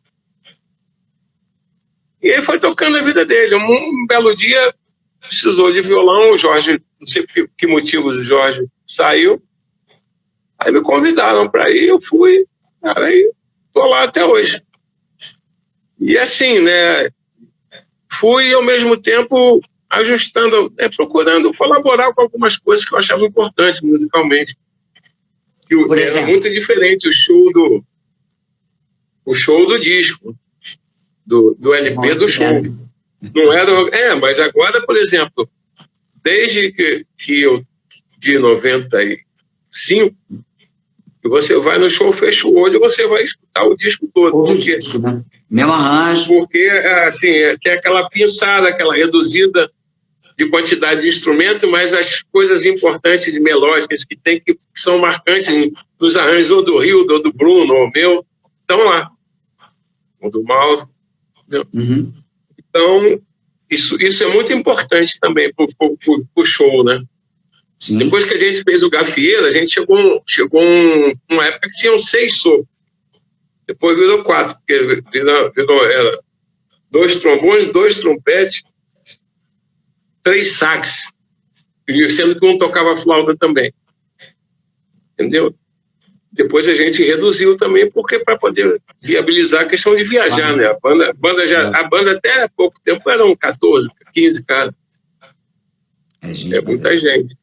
S2: E ele foi tocando a vida dele. Um belo dia, precisou de violão, o Jorge, não sei por que motivos o Jorge saiu. Aí me convidaram para ir, eu fui, aí estou lá até hoje. E assim, né, fui ao mesmo tempo ajustando, procurando colaborar com algumas coisas que eu achava importantes musicalmente. Que era muito diferente o show do disco, do LP do show. Não era, mas agora, por exemplo, desde que eu, de 95, você vai no show, fecha o olho, você vai escutar o disco todo.
S1: O disco, né? Mesmo arranjo.
S2: Porque, assim, tem aquela pinçada, aquela reduzida de quantidade de instrumento, mas as coisas importantes de melódicas que são marcantes nos arranjos ou do Rio, ou do Bruno, ou meu, estão lá. Ou do Mauro.
S1: Uhum.
S2: Então, isso é muito importante também para o show, né?
S1: Sim.
S2: Depois que a gente fez o Gafieira, a gente chegou uma época que tinham 6 sopros. Depois virou 4, porque era 2 trombones, 2 trompetes, 3 sax, sendo que um tocava flauta também. Entendeu? Depois a gente reduziu também, porque para poder viabilizar a questão de viajar, né? A banda até há pouco tempo eram 14, 15 caras. É muita gente.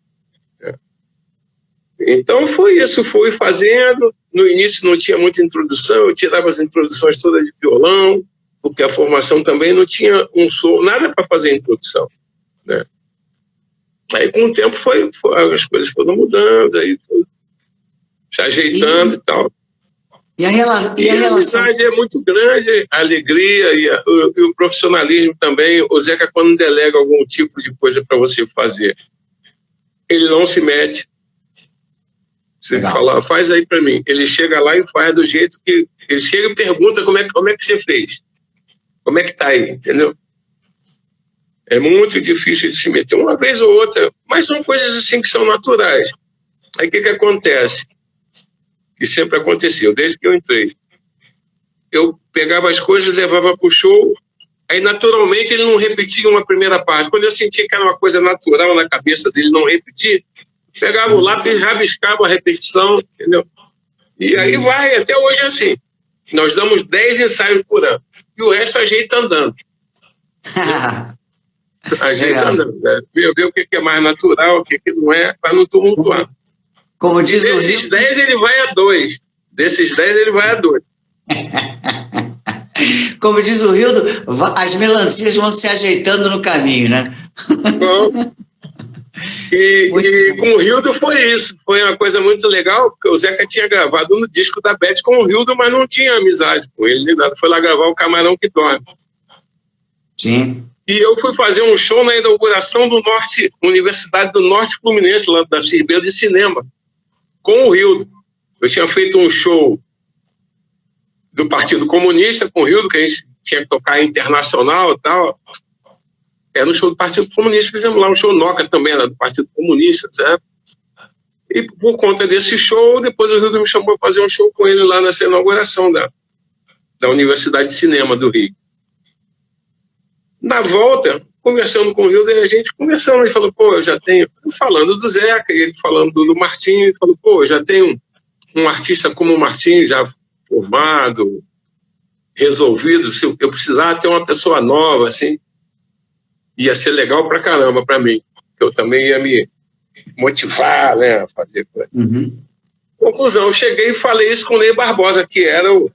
S2: Então foi isso, fui fazendo. No início não tinha muita introdução, eu tirava as introduções todas de violão, porque a formação também não tinha nada para fazer a introdução, né? Aí com o tempo as coisas foram mudando, aí se ajeitando e tal.
S1: E a relação?
S2: A amizade é muito grande, a alegria e o profissionalismo também. O Zeca, quando delega algum tipo de coisa para você fazer, ele não se mete. Você fala, faz aí para mim. Ele chega lá e faz do jeito que... Ele chega e pergunta como é que você fez. Como é que tá aí, entendeu? É muito difícil de se meter uma vez ou outra, mas são coisas assim que são naturais. Aí o que acontece? Que sempre aconteceu, desde que eu entrei. Eu pegava as coisas, levava para o show, aí naturalmente ele não repetia uma primeira parte. Quando eu sentia que era uma coisa natural na cabeça dele não repetir, pegava o lápis e rabiscava a repetição, entendeu? E aí vai, até hoje é assim. Nós damos 10 ensaios por ano, e o resto ajeita andando. Ajeita andando, né? Ver o que é mais natural, o que não é, para não tumultuar.
S1: Como diz o
S2: Desses 10 ele vai a 2. Desses 10 ele vai a 2.
S1: Como diz o Rildo, as melancias vão se ajeitando no caminho, né?
S2: Bom, e com o Rildo foi isso. Foi uma coisa muito legal, porque o Zeca tinha gravado no disco da Beth com o Rildo, mas não tinha amizade com ele, nem nada. Foi lá gravar o Camarão que Dorme.
S1: Sim.
S2: E eu fui fazer um show na inauguração do Universidade do Norte Fluminense, lá da Cirbeira de Cinema, com o Rildo. Eu tinha feito um show do Partido Comunista com o Rildo, que a gente tinha que tocar internacional e tal. Era um show do Partido Comunista, fizemos lá um show Noca também, era do Partido Comunista, certo? E por conta desse show, depois o Rildo me chamou para fazer um show com ele lá nessa inauguração da Universidade de Cinema do Rio. Na volta, conversando com o Rildo, a gente conversando, ele falou, pô, eu já tenho, falando do Zeca, e ele falando do Martinho, ele falou, pô, eu já tenho um artista como o Martinho, já formado, resolvido, se eu precisava ter uma pessoa nova, assim, ia ser legal pra caramba pra mim, que eu também ia me motivar, né, a fazer coisa. Conclusão, eu cheguei e falei isso com o Ney Barbosa, que era o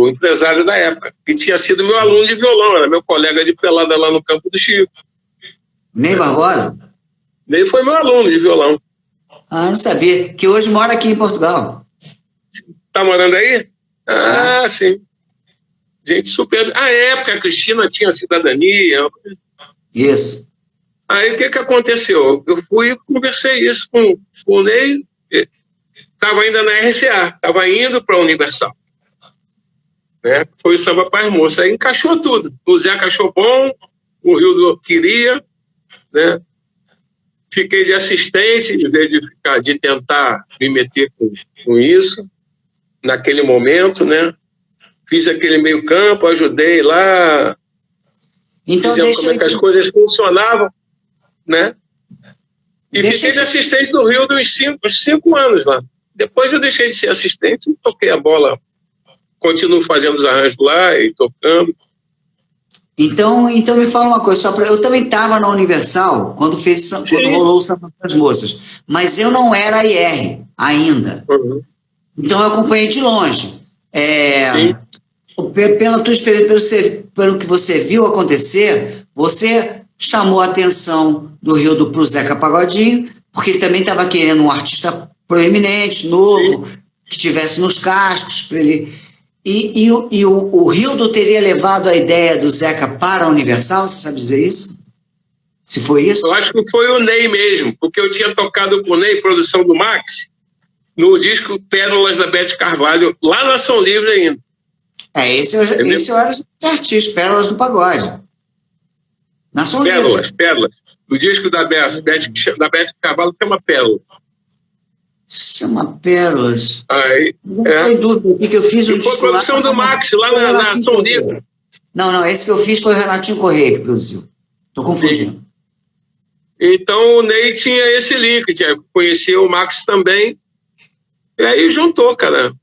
S2: empresário da época, que tinha sido meu aluno de violão, era meu colega de pelada lá no Campo do Chico.
S1: Ney Barbosa?
S2: Ney foi meu aluno de violão.
S1: Ah, não sabia. Que hoje mora aqui em Portugal.
S2: Tá morando aí? Ah, sim. Gente super... À época, a Cristina tinha cidadania.
S1: Isso.
S2: Aí, o que aconteceu? Eu fui e conversei isso com o Ney. Estava ainda na RCA, estava indo para a Universal. Né? Foi o Samba Paz Moça. Aí encaixou tudo. O Zeca achou bom, o Rildo queria, né? Fiquei de assistente, em vez de tentar me meter com isso, naquele momento, né? Fiz aquele meio campo, ajudei lá,
S1: então,
S2: fizemos como é que as coisas funcionavam, né? E fiquei de assistente do Rildo uns 5 anos lá. Depois eu deixei de ser assistente e toquei a bola. Continuo fazendo os arranjos lá e tocando.
S1: Então me fala uma coisa, eu também estava na Universal quando rolou o Samba das Moças, mas eu não era IR ainda. Então eu acompanhei de longe. Pela tua experiência, pelo que você viu acontecer, você chamou a atenção do Rildo para o Zeca Pagodinho, porque ele também estava querendo um artista proeminente, novo, que tivesse nos cascos para ele. E o Rildo teria levado a ideia do Zeca para a Universal, você sabe dizer isso? Se foi isso?
S2: Eu acho que foi o Ney mesmo, porque eu tinha tocado com o Ney, produção do Max, no disco Pérolas da Beth Carvalho, lá na Som Livre ainda.
S1: Esse eu era o artista, Pérolas do Pagode. Na Som Livre.
S2: Pérolas. O disco da Beth Carvalho chama Pérolas.
S1: Chama Pérolas.
S2: Aí,
S1: não tem dúvida aqui que eu fiz um
S2: disco. Foi produção do Max, lá na Som Livre.
S1: Não, esse que eu fiz foi o Renatinho Correia que produziu. Tô confundindo.
S2: Sim. Então o Ney tinha esse link, conhecia o Max também. E aí juntou, cara.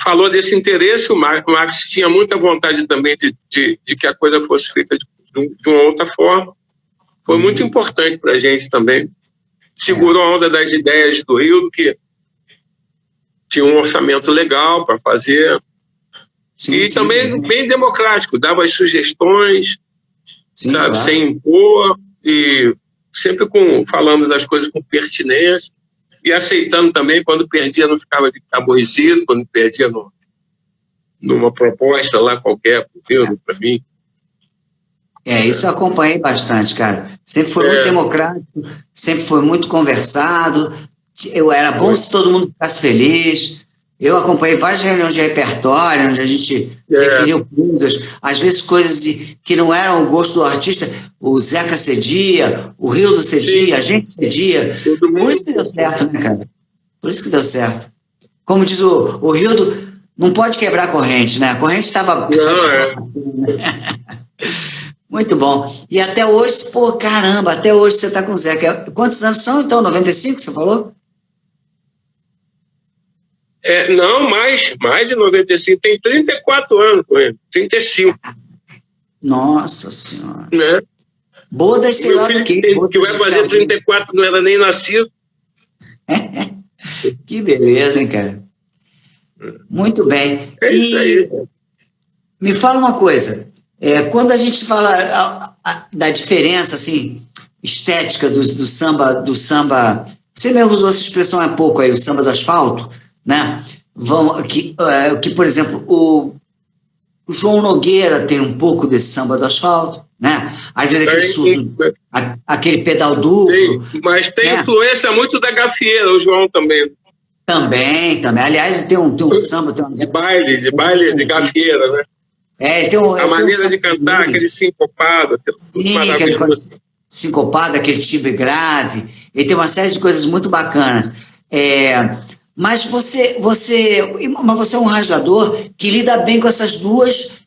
S2: Falou desse interesse, o Max tinha muita vontade também de que a coisa fosse feita de uma outra forma. Foi muito importante pra gente também. Segurou a onda das ideias do Rildo, que tinha um orçamento legal para fazer. Também bem democrático, dava as sugestões, sabe, claro. Sem impor, e sempre falando das coisas com pertinência, e aceitando também, quando perdia não ficava aborrecido, quando perdia numa proposta lá qualquer, para mim.
S1: Isso eu acompanhei bastante, cara. Sempre foi muito democrático, sempre foi muito conversado. Era bom se todo mundo ficasse feliz. Eu acompanhei várias reuniões de repertório, onde a gente definiu coisas, às vezes coisas que não eram o gosto do artista. O Zeca cedia, o Rildo cedia, a gente cedia. Por isso que deu certo, né, cara? Por isso que deu certo. Como diz o Rildo, não pode quebrar a corrente, né? A corrente estava... Muito bom. E até hoje, pô, caramba, até hoje você está com o Zeca. Quantos anos são, então? 95, você falou?
S2: Não, mais de 95. Tem 34 anos com ele. 35.
S1: Nossa Senhora.
S2: Né?
S1: Bodas, sei lá do que.
S2: Que vai fazer 34, não era nem nascido.
S1: Que beleza, hein, cara? Muito bem.
S2: É isso aí.
S1: Me fala uma coisa. Quando a gente fala da diferença, assim, estética do samba, você mesmo usou essa expressão há pouco aí, o samba do asfalto, né? Que, por exemplo, o João Nogueira tem um pouco desse samba do asfalto, né? Às vezes aquele pedal duplo.
S2: Sim, mas tem influência muito da gafieira, o João também.
S1: Também. Aliás, tem um samba...
S2: De baile de gafieira, né? A maneira de cantar, aquele sincopado.
S1: Sim, aquele sincopado, aquele timbre grave. Ele tem uma série de coisas muito bacanas. Mas você é um arranjador que lida bem com essas duas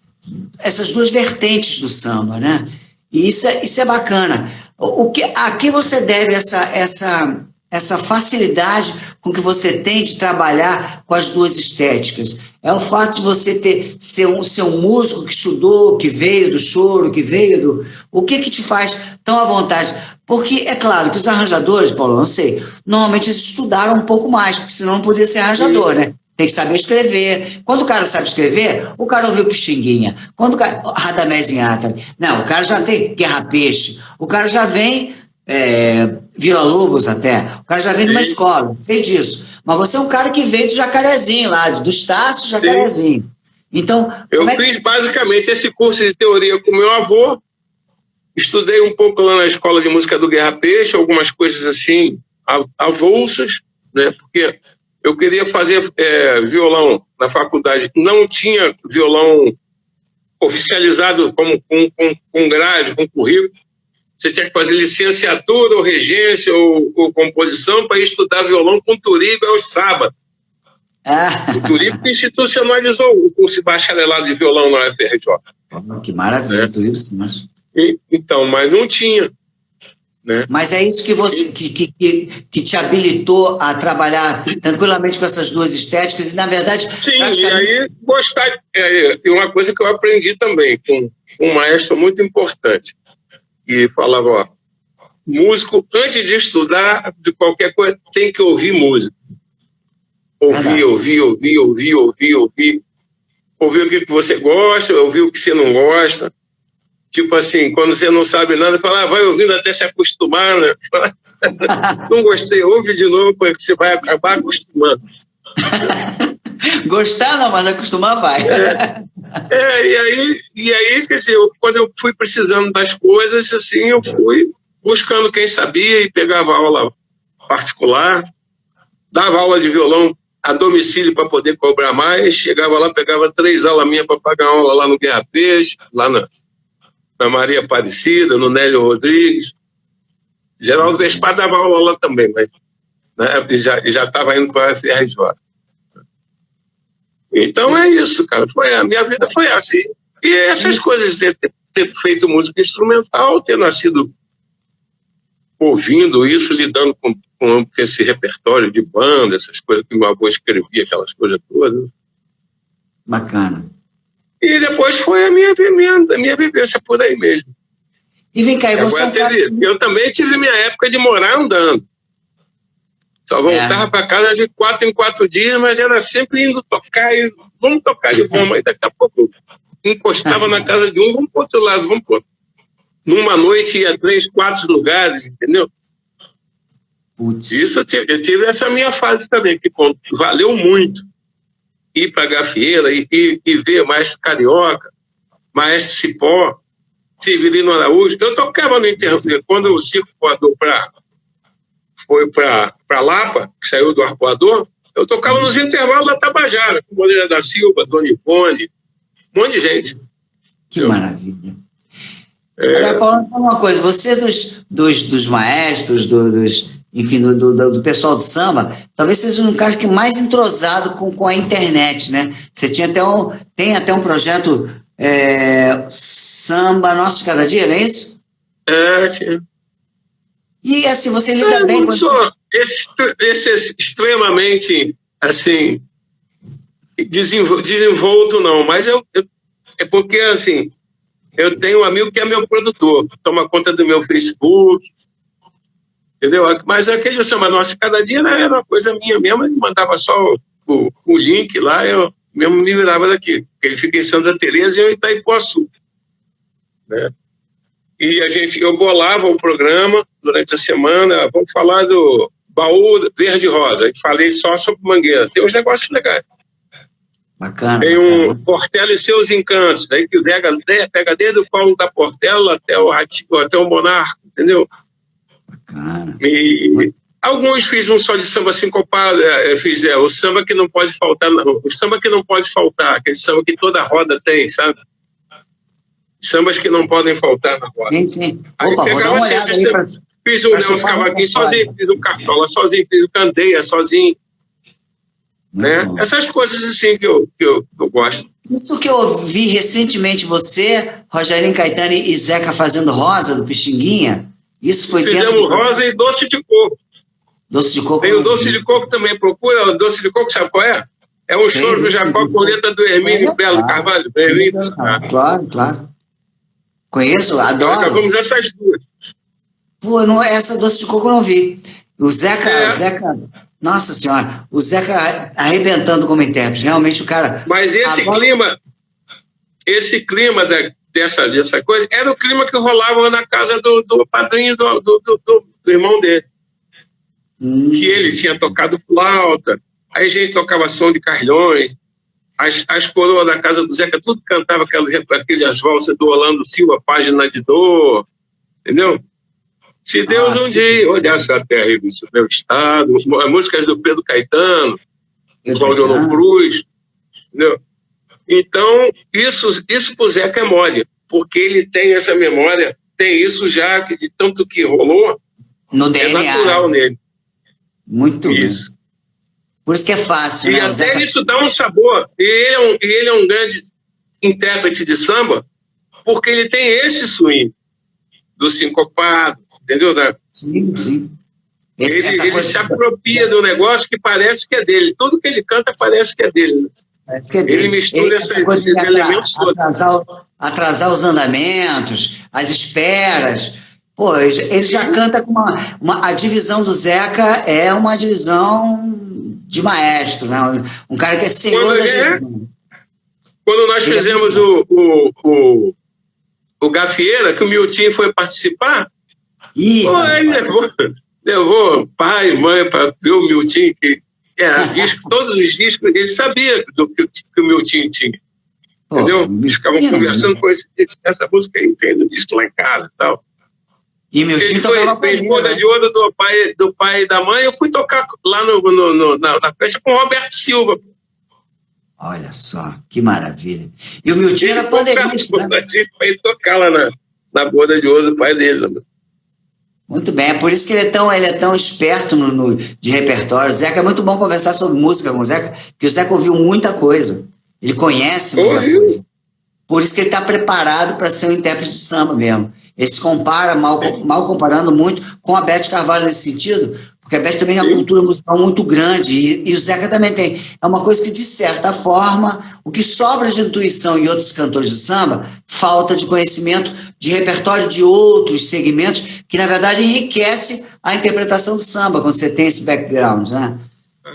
S1: vertentes do samba, né? E isso é bacana. A que você deve essa facilidade com que você tem de trabalhar com as duas estéticas? É o fato de você ser um músico que estudou, que veio do choro, que veio do... O que te faz tão à vontade? Porque é claro que os arranjadores, Paulo, não sei, normalmente eles estudaram um pouco mais, porque senão não podia ser arranjador, né? Tem que saber escrever. Quando o cara sabe escrever, o cara ouviu Pixinguinha. Quando o cara... Radamés Inátali. Não, o cara já tem Guerra Peixe. O cara já vem... Vila Lobos até. O cara já vem de uma escola, sei disso. Mas você é um cara que veio do Jacarezinho lá, do Estácio Jacarezinho. Então,
S2: eu fiz basicamente esse curso de teoria com meu avô. Estudei um pouco lá na escola de música do Guerra Peixe, algumas coisas assim, avulsas, né? Porque eu queria fazer violão na faculdade. Não tinha violão oficializado com grade, com currículo. Você tinha que fazer licenciatura ou regência ou composição para estudar violão com o Turibe aos sábados. O Turibe que institucionalizou o curso de bacharelado de violão na UFRJ.
S1: Que maravilha, Turibe, sim.
S2: Então, mas não tinha. Né?
S1: Mas é isso que te habilitou a trabalhar tranquilamente com essas duas estéticas e, na verdade...
S2: Sim, e aí gostar... E uma coisa que eu aprendi também com um maestro muito importante, que falava, músico, antes de estudar de qualquer coisa, tem que ouvir música. Ouvir o que você gosta, ouvir o que você não gosta. Tipo assim, quando você não sabe nada, fala, vai ouvindo até se acostumar, né? Não gostei, ouve de novo, porque você vai acabar acostumando.
S1: Gostar não, mas acostumar vai.
S2: E aí, quer dizer, quando eu fui precisando das coisas, assim, eu fui buscando quem sabia e pegava aula particular, dava aula de violão a domicílio para poder cobrar mais, chegava lá, pegava 3 aulas minhas para pagar aula lá no Guerra Peixe, lá na Maria Aparecida, no Nélio Rodrigues. Geraldo Vespar dava aula lá também, mas né, já estava indo para a FRJ. Então é isso, cara. A minha vida foi assim. E essas coisas de ter feito música instrumental, ter nascido ouvindo isso, lidando com esse repertório de banda, essas coisas que meu avô escrevia, aquelas coisas todas.
S1: Bacana.
S2: E depois foi a minha vivência por aí mesmo.
S1: E vem cá,
S2: eu também tive minha época de morar andando. Só voltava para casa de 4 em 4 dias, mas era sempre indo tocar, e vamos tocar de bom, mas daqui a pouco encostava na casa de um, vamos para o outro lado, vamos para outro. Numa noite ia 3, 4 lugares, entendeu?
S1: Putz.
S2: Isso eu tive essa minha fase também, que valeu muito. Ir para a gafieira e ver Maestro Carioca, Maestro Cipó, Severino Araújo. Eu tocava no intervalo. Quando o Circo Voador foi para Lapa, que saiu do Arpoador, Eu tocava nos intervalos da Tabajara, com Moreira da Silva, Dona Ivone, um monte de gente.
S1: Que maravilha. Agora, Paulo, uma coisa, você dos maestros, enfim, do pessoal do samba, talvez seja um cara que mais entrosado com a internet, né? Você tem até um projeto Samba Nosso de Cada Dia, não é isso?
S2: Sim.
S1: E assim, você lida bem com...
S2: Esse é extremamente, assim, desenvolto não, mas é porque, assim, eu tenho um amigo que é meu produtor, que toma conta do meu Facebook, entendeu? Mas aquele Samba Nosso de Cada Dia era uma coisa minha mesmo, ele mandava só o link lá, eu mesmo me virava daqui, porque ele fica em Santa Teresa e eu em Itaipuaçu, né? E eu bolava um programa durante a semana, vamos falar do Baú Verde e Rosa, falei só sobre Mangueira, tem uns negócios legais.
S1: Bacana.
S2: Tem um Portela e Seus Encantos, daí que o Dega pega desde o Paulo da Portela até o Monarca, entendeu?
S1: Bacana.
S2: E alguns fiz um só de samba sincopado, fiz o samba que não pode faltar, o samba que não pode faltar, aquele samba que toda roda tem, sabe? Sambas que não podem faltar na roda.
S1: Sim.
S2: Aí
S1: Opa,
S2: pegava
S1: vou dar uma olhada aí pra...
S2: Fiz o Nelson Cavaquinho sozinho, fiz o Cartola sozinho, fiz o Candeia sozinho. Né? Essas coisas assim que eu gosto.
S1: Isso que eu vi recentemente você, Rogerinho Caetano e Zeca fazendo Rosa do Pixinguinha, isso foi
S2: Fizemos
S1: dentro...
S2: Rosa e Doce de Coco.
S1: Doce de Coco.
S2: Tem o Doce de Coco também, procura o Doce de Coco, sabe qual é? É um choro do Jacó com letra do Hermínio Belo Carvalho.
S1: Claro. Conheço, adoro.
S2: Acabamos essas duas.
S1: Pô, essa Doce de Coco eu não vi. O Zeca, nossa senhora, o Zeca arrebentando como intérprete, realmente o cara...
S2: Mas esse clima dessa coisa, era o clima que rolava na casa do padrinho do irmão dele. Que ele tinha tocado flauta, aí a gente tocava som de Carlhões, as coroas da casa do Zeca, tudo cantava aquelas valsas do Orlando Silva, Página de Dor, entendeu? Se Deus um dia olhasse a terra e visse o meu estado, músicas do Pedro Caetano, Claudio Cruz, entendeu? Então, isso pro Zeca é mole, porque ele tem essa memória, tem isso já, que de tanto que rolou,
S1: no DNA.
S2: É natural nele.
S1: Muito
S2: isso.
S1: Bem. Por isso que é fácil,
S2: e
S1: né?
S2: até
S1: Zeca...
S2: isso dá um sabor. E ele é um grande intérprete de samba, porque ele tem esse swing do sincopado, entendeu?
S1: Sim.
S2: Ele se apropria do negócio que parece que é dele. Tudo que ele canta parece que é dele.
S1: Parece que é dele.
S2: Ele mistura esses elementos todos.
S1: Atrasar os andamentos, as esperas. Pô, ele já canta com a divisão do Zeca é uma divisão de maestro, né? Um cara que é senhor da divisão.
S2: Quando nós fizemos o Gafieira, que o Miltinho foi participar, ele levou pai e mãe para ver o Miltinho, que todos os discos, ele sabia do que o Miltinho tinha. Entendeu? Eles ficavam conversando com essa música aí, tem no disco lá em casa e tal.
S1: E Miltinho
S2: fez Boda de Ouro do pai e da mãe. Eu fui tocar lá na festa com o Roberto Silva.
S1: Olha só, que maravilha. E o Miltinho era pandemista, né?
S2: Foi tocar lá na Boda de Ouro do pai dele. Né?
S1: Muito bem, é por isso que ele é tão esperto de repertório. O Zeca, é muito bom conversar sobre música com o Zeca, porque o Zeca ouviu muita coisa. Ele conhece muita coisa. Por isso que ele está preparado para ser um intérprete de samba mesmo. Ele se compara, mal comparando muito, com a Beth Carvalho nesse sentido, porque a Beth também tem uma cultura musical muito grande, e o Zeca também tem. É uma coisa que, de certa forma, o que sobra de intuição em outros cantores de samba, falta de conhecimento de repertório de outros segmentos, que, na verdade, enriquece a interpretação do samba, quando você tem esse background, né?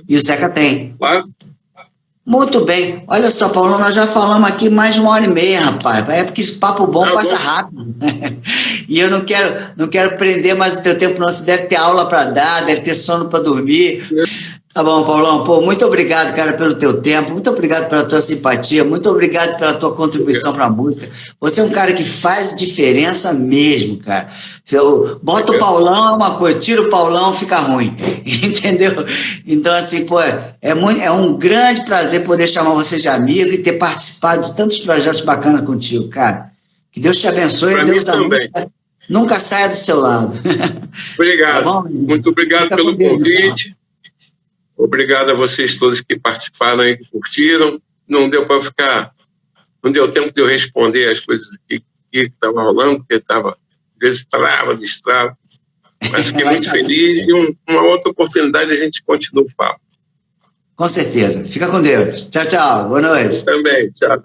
S1: E o Zeca tem.
S2: Claro.
S1: Muito bem. Olha só, Paulo, nós já falamos aqui mais de 1h30, rapaz. É porque esse papo bom passa rápido. E eu não quero prender mais o teu tempo, não. Você deve ter aula para dar, deve ter sono para dormir. Tá bom, Paulão. Pô, muito obrigado, cara, pelo teu tempo, muito obrigado pela tua simpatia, muito obrigado pela tua contribuição para a música. Você é um cara que faz diferença mesmo, cara. Se eu boto o Paulão é uma coisa, tiro o Paulão, fica ruim, entendeu? Então, assim, pô, é um grande prazer poder chamar você de amigo e ter participado de tantos projetos bacanas contigo, cara. Que Deus te abençoe e Deus a música nunca saia do seu lado.
S2: Obrigado.
S1: Tá bom?
S2: Muito obrigado pelo convite. Obrigado a vocês todos que participaram e que curtiram. Não deu tempo de eu responder as coisas que estavam rolando, porque estava, às vezes, distrava. Mas fiquei muito feliz e uma outra oportunidade a gente continua o papo.
S1: Com certeza. Fica com Deus. Tchau, tchau. Boa noite.
S2: Também. Tchau.